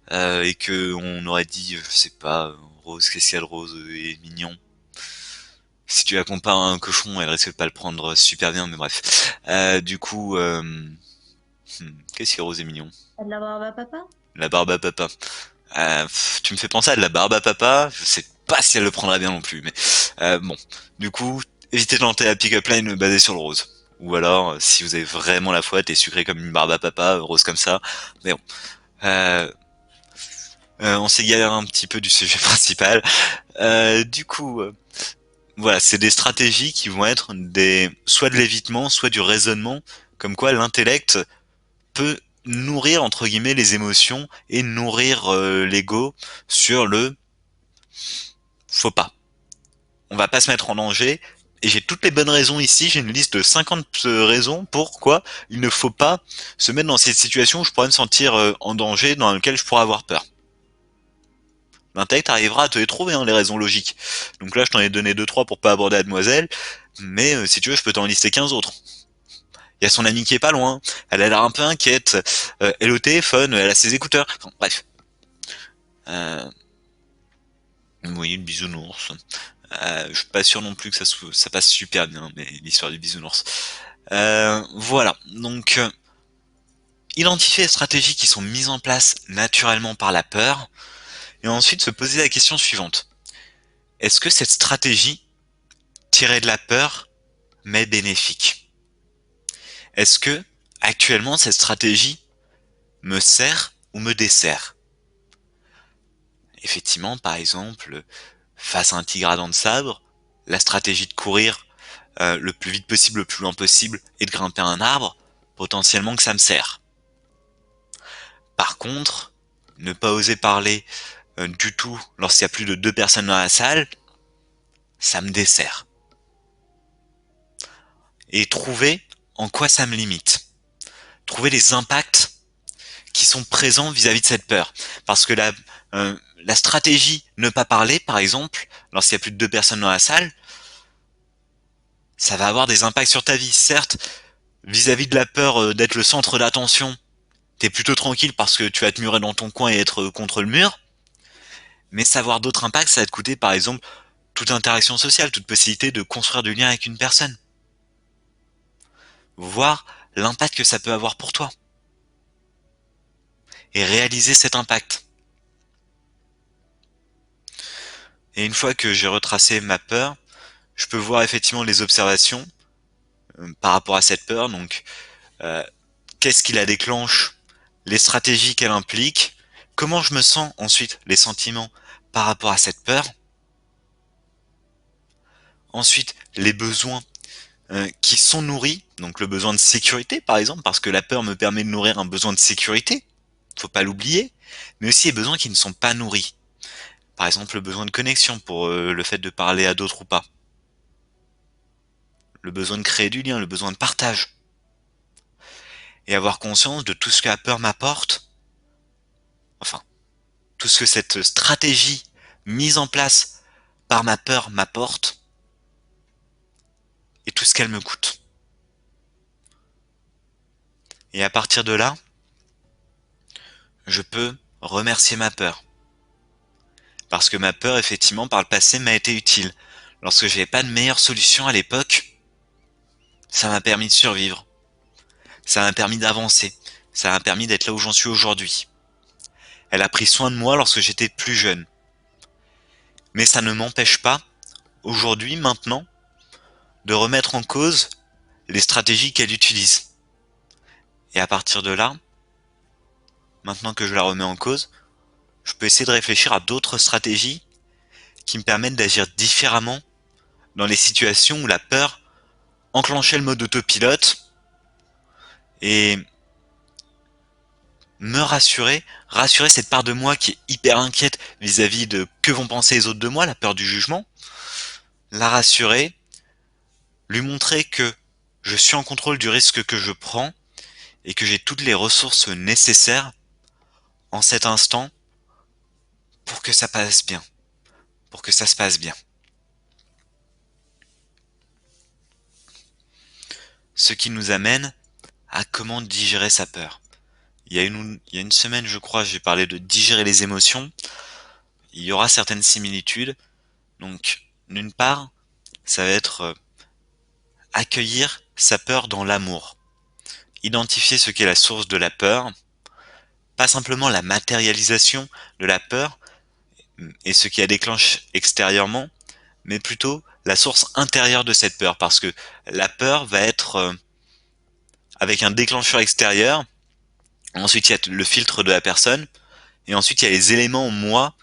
et que on aurait dit je sais pas rose qu'est-ce qu'il y a de rose et mignon. Si tu la compares à un cochon, elle risque de pas le prendre super bien, mais bref. Du coup, qu'est-ce qui est rose et mignon? T'as de la barbe à papa? La barbe à papa. Tu me fais penser à de la barbe à papa. Je sais pas si elle le prendrait bien non plus, mais bon. Du coup, évitez de tenter la pick-up line basée sur le rose. Ou alors, si vous avez vraiment la foi, t'es sucré comme une barbe à papa, rose comme ça. Mais bon. Euh, on s'égare un petit peu du sujet principal. Du coup, voilà, c'est des stratégies qui vont être des soit de l'évitement, soit du raisonnement, comme quoi l'intellect peut nourrir entre guillemets les émotions et nourrir l'ego sur le faut pas. On va pas se mettre en danger. Et j'ai toutes les bonnes raisons ici, j'ai une liste de 50 raisons pourquoi il ne faut pas se mettre dans cette situation où je pourrais me sentir en danger, dans laquelle je pourrais avoir peur. L'intellect arrivera à te les trouver, hein, les raisons logiques. Donc là, je t'en ai donné deux trois pour pas aborder la demoiselle, mais si tu veux, je peux t'en lister 15 autres. Il y a son amie qui est pas loin, elle a l'air un peu inquiète, elle est au téléphone, elle a ses écouteurs, enfin, bref. Euh, oui, le bisounours. Je suis pas sûr non plus que ça passe super bien, mais l'histoire du bisounours. Voilà, donc identifier les stratégies qui sont mises en place naturellement par la peur, et ensuite se poser la question suivante. Est-ce que cette stratégie, tirée de la peur, m'est bénéfique? Est-ce que, actuellement, cette stratégie me sert ou me dessert? Effectivement, par exemple, face à un tigre à dents de sabre, la stratégie de courir le plus vite possible, le plus loin possible, et de grimper un arbre, potentiellement que ça me sert. Par contre, ne pas oser parler du tout lorsqu'il y a plus de deux personnes dans la salle, ça me dessert. Et trouver en quoi ça me limite. Trouver les impacts qui sont présents vis-à-vis de cette peur. Parce que la stratégie ne pas parler, par exemple, lorsqu'il y a plus de deux personnes dans la salle, ça va avoir des impacts sur ta vie. Certes, vis-à-vis de la peur d'être le centre d'attention, t'es plutôt tranquille parce que tu vas te murer dans ton coin et être contre le mur, mais savoir d'autres impacts, ça va te coûter, par exemple, toute interaction sociale, toute possibilité de construire du lien avec une personne. Voir l'impact que ça peut avoir pour toi. Et réaliser cet impact. Et une fois que j'ai retracé ma peur, je peux voir effectivement les observations par rapport à cette peur. Donc, euh, qu'est-ce qui la déclenche, les stratégies qu'elle implique, comment je me sens ensuite, les sentiments par rapport à cette peur. Ensuite, les besoins qui sont nourris, donc le besoin de sécurité par exemple, parce que la peur me permet de nourrir un besoin de sécurité, faut pas l'oublier, mais aussi les besoins qui ne sont pas nourris. Par exemple, le besoin de connexion pour le fait de parler à d'autres ou pas. Le besoin de créer du lien, le besoin de partage. Et avoir conscience de tout ce que la peur m'apporte. Enfin, tout ce que cette stratégie mise en place par ma peur m'apporte et tout ce qu'elle me coûte. Et à partir de là, je peux remercier ma peur. Parce que ma peur, effectivement, par le passé, m'a été utile. Lorsque j'avais pas de meilleure solution à l'époque, ça m'a permis de survivre. Ça m'a permis d'avancer. Ça m'a permis d'être là où j'en suis aujourd'hui. Elle a pris soin de moi lorsque j'étais plus jeune. Mais ça ne m'empêche pas, aujourd'hui, maintenant, de remettre en cause les stratégies qu'elle utilise. Et à partir de là, maintenant que je la remets en cause, je peux essayer de réfléchir à d'autres stratégies qui me permettent d'agir différemment dans les situations où la peur enclenchait le mode autopilote et me rassurer cette part de moi qui est hyper inquiète vis-à-vis de que vont penser les autres de moi, la peur du jugement, la rassurer, lui montrer que je suis en contrôle du risque que je prends et que j'ai toutes les ressources nécessaires en cet instant pour que ça passe bien, pour que ça se passe bien. Ce qui nous amène à comment digérer sa peur. Il y a une semaine, je crois, j'ai parlé de digérer les émotions. Il y aura certaines similitudes. Donc, d'une part, ça va être accueillir sa peur dans l'amour. Identifier ce qu'est la source de la peur, pas simplement la matérialisation de la peur et ce qui la déclenche extérieurement, mais plutôt la source intérieure de cette peur, parce que la peur va être avec un déclencheur extérieur, ensuite il y a le filtre de la personne, et ensuite il y a les éléments en moi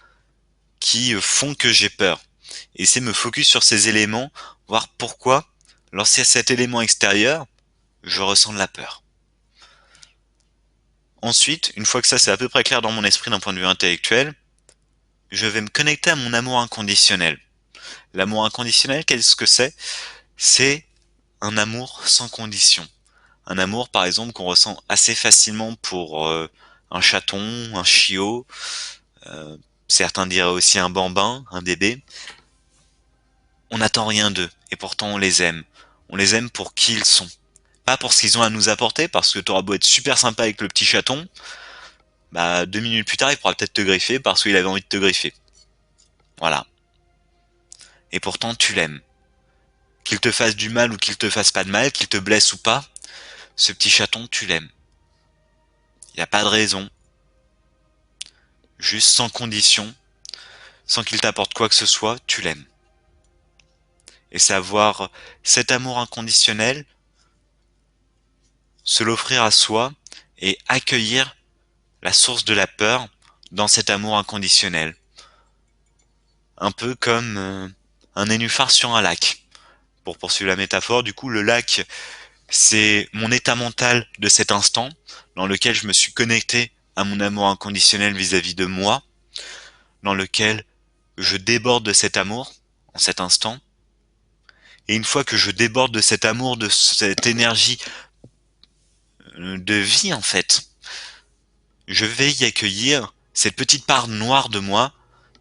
qui font que j'ai peur. Et c'est me focus sur ces éléments, voir pourquoi, lorsqu'il y a cet élément extérieur, je ressens de la peur. Ensuite, une fois que ça c'est à peu près clair dans mon esprit d'un point de vue intellectuel, je vais me connecter à mon amour inconditionnel. L'amour inconditionnel, qu'est-ce que c'est? C'est un amour sans condition. Un amour, par exemple, qu'on ressent assez facilement pour un chaton, un chiot, euh, certains diraient aussi un bambin, un bébé. On n'attend rien d'eux, et pourtant on les aime. On les aime pour qui ils sont. Pas pour ce qu'ils ont à nous apporter, parce que t'auras beau être super sympa avec le petit chaton, bah 2 minutes plus tard il pourra peut-être te griffer parce qu'il avait envie de te griffer. Voilà. Et pourtant tu l'aimes. Qu'il te fasse du mal ou qu'il te fasse pas de mal, qu'il te blesse ou pas, ce petit chaton tu l'aimes. Y a pas de raison. Juste sans condition, sans qu'il t'apporte quoi que ce soit, tu l'aimes. Et savoir cet amour inconditionnel, se l'offrir à soi et accueillir la source de la peur dans cet amour inconditionnel. Un peu comme un nénuphar sur un lac. Pour poursuivre la métaphore, du coup, le lac, c'est mon état mental de cet instant, dans lequel je me suis connecté à mon amour inconditionnel vis-à-vis de moi, dans lequel je déborde de cet amour, en cet instant. Et une fois que je déborde de cet amour, de cette énergie de vie, en fait, je vais y accueillir cette petite part noire de moi,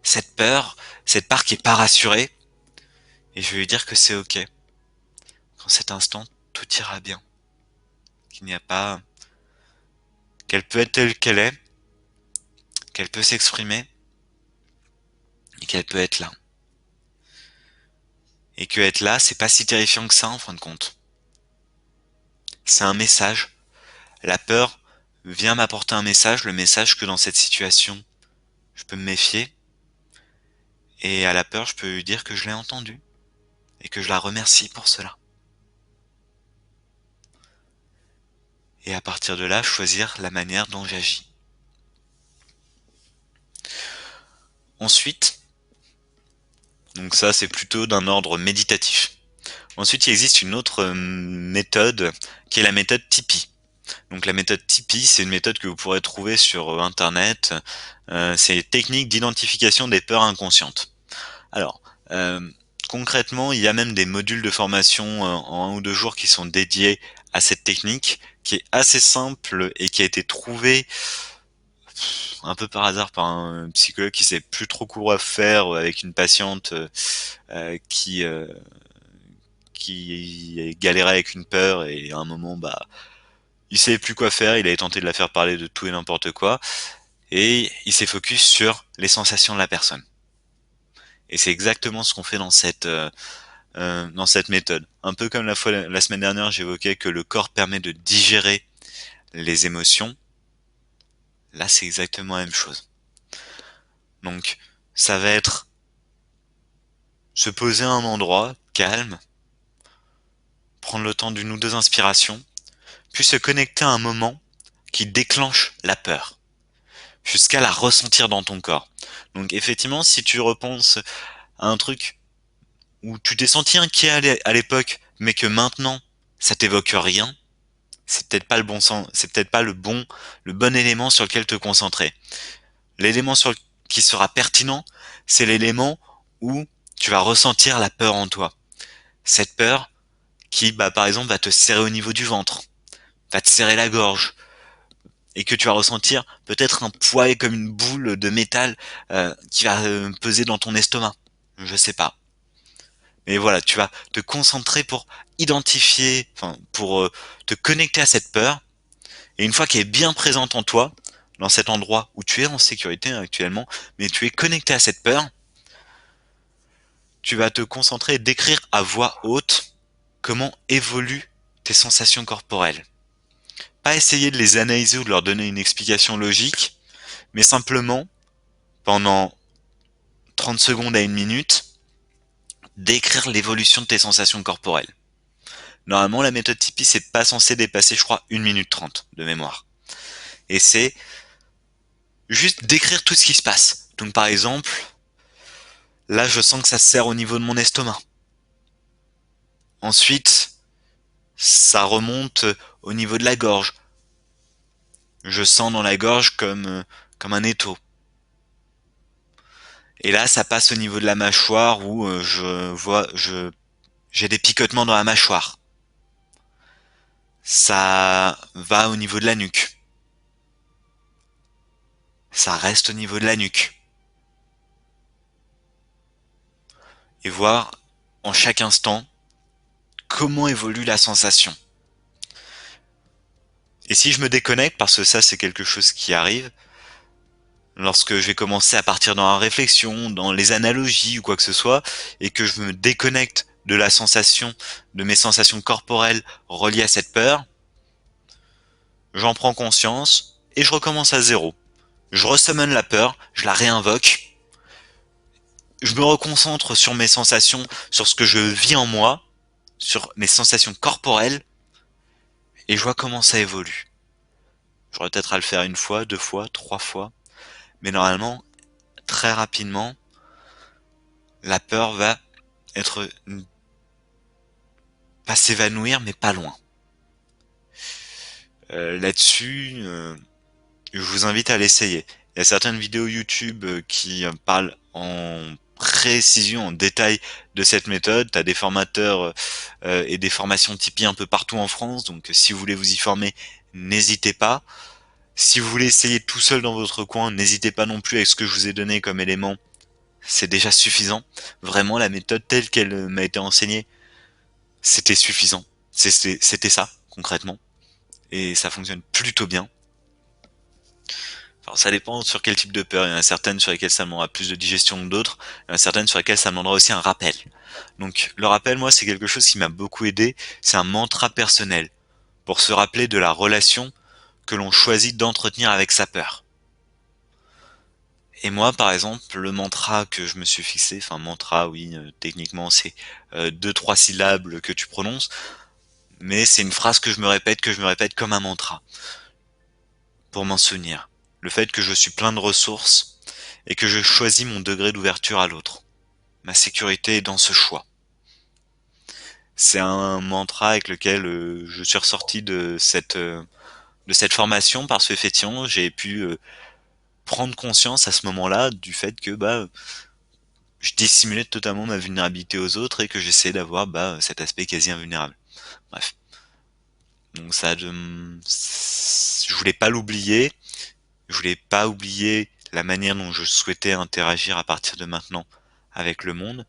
cette peur, cette part qui est pas rassurée, et je vais lui dire que c'est ok. Qu'en cet instant, tout ira bien. Qu'il n'y a pas, qu'elle peut être telle qu'elle est, qu'elle peut s'exprimer, et qu'elle peut être là. Et que être là, c'est pas si terrifiant que ça, en fin de compte. C'est un message. La peur vient m'apporter un message, le message que dans cette situation, je peux me méfier. Et à la peur, je peux lui dire que je l'ai entendu. Et que je la remercie pour cela. Et à partir de là, choisir la manière dont j'agis. Ensuite, donc ça c'est plutôt d'un ordre méditatif. Ensuite, il existe une autre méthode qui est la méthode Tipeee. Donc la méthode Tipeee, c'est une méthode que vous pourrez trouver sur internet. C'est technique d'identification des peurs inconscientes. Alors, concrètement, il y a même des modules de formation en 1 ou 2 jours qui sont dédiés à cette technique, qui est assez simple et qui a été trouvée un peu par hasard par un psychologue qui sait plus trop quoi faire avec une patiente euh, qui euh, qui galérait avec une peur et à un moment il savait plus quoi faire, il avait tenté de la faire parler de tout et n'importe quoi et il s'est focus sur les sensations de la personne. Et c'est exactement ce qu'on fait dans cette méthode. Un peu comme la semaine dernière, j'évoquais que le corps permet de digérer les émotions. Là, c'est exactement la même chose. Donc, ça va être se poser à un endroit calme, prendre le temps d'une ou deux inspirations, puis se connecter à un moment qui déclenche la peur, jusqu'à la ressentir dans ton corps. Donc effectivement, si tu repenses à un truc où tu t'es senti inquiet à l'époque, mais que maintenant ça t'évoque rien, c'est peut-être pas le bon sens, c'est peut-être pas le bon élément sur lequel te concentrer. L'élément qui sera pertinent, c'est l'élément où tu vas ressentir la peur en toi. Cette peur qui, par exemple, va te serrer au niveau du ventre, va te serrer la gorge, et que tu vas ressentir peut-être un poids comme une boule de métal qui va peser dans ton estomac. Je sais pas. Mais voilà, tu vas te concentrer pour identifier, enfin pour te connecter à cette peur. Et une fois qu'elle est bien présente en toi, dans cet endroit où tu es en sécurité actuellement, mais tu es connecté à cette peur, tu vas te concentrer et décrire à voix haute comment évoluent tes sensations corporelles. Pas essayer de les analyser ou de leur donner une explication logique, mais simplement, pendant 30 secondes à une minute, décrire l'évolution de tes sensations corporelles. Normalement, la méthode Tipeee, c'est pas censé dépasser, je crois, 1 minute 30 de mémoire. Et c'est juste décrire tout ce qui se passe. Donc, par exemple, là, je sens que ça se serre au niveau de mon estomac. Ensuite, ça remonte au niveau de la gorge. Je sens dans la gorge comme un étau. Et là, ça passe au niveau de la mâchoire où j'ai des picotements dans la mâchoire. Ça va au niveau de la nuque. Ça reste au niveau de la nuque. Et voir en chaque instant comment évolue la sensation. Et si je me déconnecte, parce que ça c'est quelque chose qui arrive, lorsque je vais commencer à partir dans la réflexion, dans les analogies ou quoi que ce soit, et que je me déconnecte de la sensation, de mes sensations corporelles reliées à cette peur, j'en prends conscience et je recommence à zéro. Je resummon la peur, je la réinvoque, je me reconcentre sur mes sensations, sur ce que je vis en moi, sur mes sensations corporelles, et je vois comment ça évolue. J'aurais peut-être à le faire une fois, deux fois, trois fois, mais normalement, très rapidement, la peur va être pas s'évanouir, mais pas loin. Là-dessus, je vous invite à l'essayer. Il y a certaines vidéos YouTube qui parlent en précision, en détail de cette méthode. T'as des formateurs et des formations Tipeee un peu partout en France, donc si vous voulez vous y former, n'hésitez pas. Si vous voulez essayer tout seul dans votre coin, n'hésitez pas non plus avec ce que je vous ai donné comme élément. C'est déjà suffisant. Vraiment, la méthode telle qu'elle m'a été enseignée, c'était suffisant. C'était ça, concrètement. Et ça fonctionne plutôt bien. Alors ça dépend sur quel type de peur. Il y en a certaines sur lesquelles ça demandera plus de digestion que d'autres. Il y en a certaines sur lesquelles ça demandera aussi un rappel. Donc le rappel, moi, c'est quelque chose qui m'a beaucoup aidé. C'est un mantra personnel pour se rappeler de la relation que l'on choisit d'entretenir avec sa peur. Et moi, par exemple, le mantra que je me suis fixé, enfin mantra, oui, techniquement, c'est deux, trois syllabes que tu prononces, mais c'est une phrase que je me répète comme un mantra, pour m'en souvenir. Le fait que je suis plein de ressources et que je choisis mon degré d'ouverture à l'autre. Ma sécurité est dans ce choix. C'est un mantra avec lequel je suis ressorti de cette formation parce qu'effectivement, j'ai pu prendre conscience à ce moment-là du fait que je dissimulais totalement ma vulnérabilité aux autres et que j'essayais d'avoir cet aspect quasi invulnérable. Bref. Donc je voulais pas l'oublier Je voulais pas oublier la manière dont je souhaitais interagir à partir de maintenant avec le monde,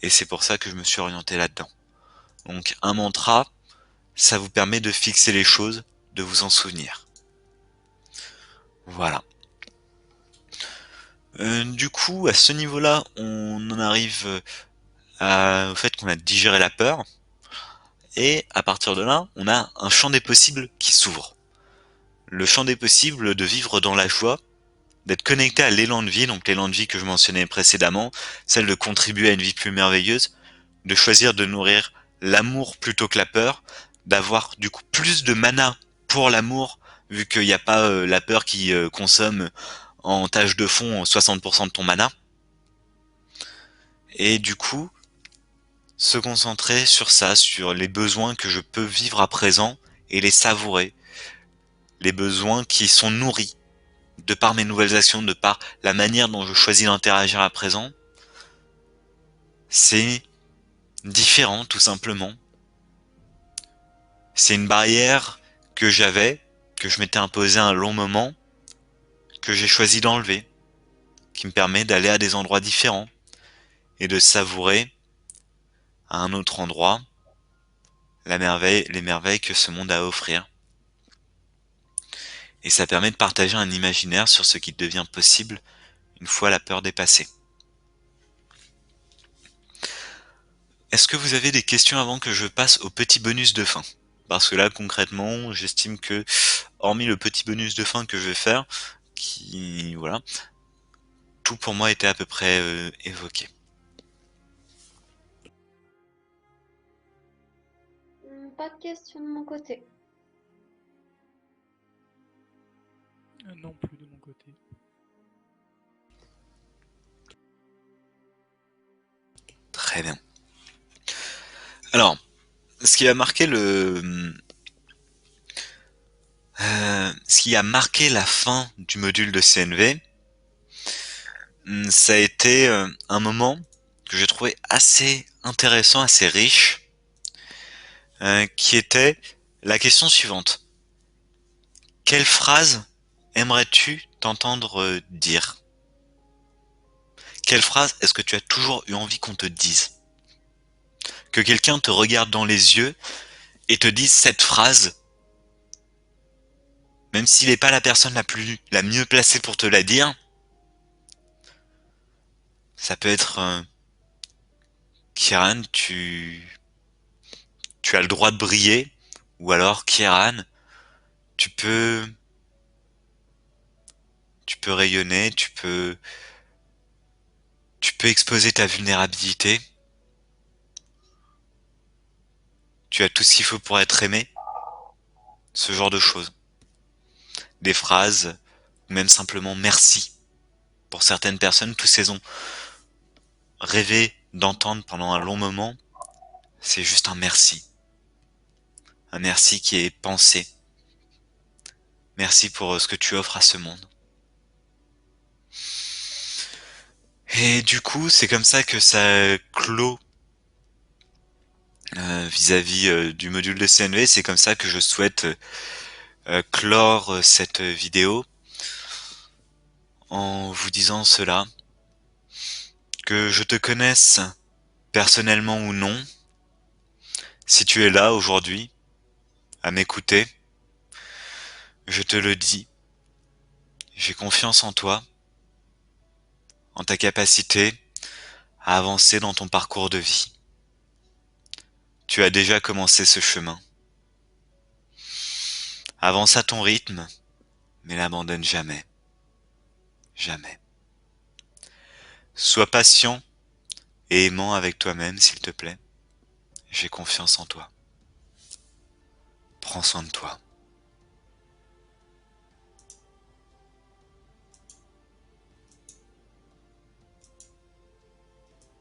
et c'est pour ça que je me suis orienté là-dedans. Donc un mantra, ça vous permet de fixer les choses, de vous en souvenir. Voilà. Du coup, à ce niveau-là, on en arrive au fait qu'on a digéré la peur, et à partir de là, on a un champ des possibles qui s'ouvre. Le champ des possibles de vivre dans la joie, d'être connecté à l'élan de vie, donc l'élan de vie que je mentionnais précédemment, celle de contribuer à une vie plus merveilleuse, de choisir de nourrir l'amour plutôt que la peur, d'avoir du coup plus de mana pour l'amour, vu qu'il n'y a pas la peur qui consomme en tâche de fond 60% de ton mana, et du coup se concentrer sur ça, sur les besoins que je peux vivre à présent et les savourer, les besoins qui sont nourris de par mes nouvelles actions, de par la manière dont je choisis d'interagir à présent. C'est différent tout simplement. C'est une barrière que j'avais, que je m'étais imposée un long moment, que j'ai choisi d'enlever, qui me permet d'aller à des endroits différents et de savourer à un autre endroit les merveilles que ce monde a à offrir. Et ça permet de partager un imaginaire sur ce qui devient possible une fois la peur dépassée. Est-ce que vous avez des questions avant que je passe au petit bonus de fin? Parce que là, concrètement, j'estime que, hormis le petit bonus de fin que je vais faire, voilà, tout pour moi était à peu près évoqué. Pas de questions de mon côté. Non plus de mon côté. Très bien. Alors, ce qui a marqué ce qui a marqué la fin du module de CNV, ça a été un moment que j'ai trouvé assez intéressant, assez riche, qui était la question suivante. Quelle phrase aimerais-tu t'entendre dire? Quelle phrase est-ce que tu as toujours eu envie qu'on te dise? Que quelqu'un te regarde dans les yeux et te dise cette phrase, même s'il n'est pas la personne la mieux placée pour te la dire. Ça peut être Kieran, tu as le droit de briller, ou alors Kieran, tu peux rayonner, tu peux exposer ta vulnérabilité. Tu as tout ce qu'il faut pour être aimé. Ce genre de choses. Des phrases, ou même simplement merci. Pour certaines personnes, tous ces ont rêvé d'entendre pendant un long moment, c'est juste un merci. Un merci qui est pensé. Merci pour ce que tu offres à ce monde. Et du coup, c'est comme ça que ça clôt vis-à-vis du module de CNV. C'est comme ça que je souhaite clore cette vidéo en vous disant cela. Que je te connaisse personnellement ou non, si tu es là aujourd'hui à m'écouter, je te le dis, j'ai confiance en toi, en ta capacité à avancer dans ton parcours de vie. Tu as déjà commencé ce chemin. Avance à ton rythme, mais n'abandonne jamais. Jamais. Sois patient et aimant avec toi-même, s'il te plaît. J'ai confiance en toi. Prends soin de toi.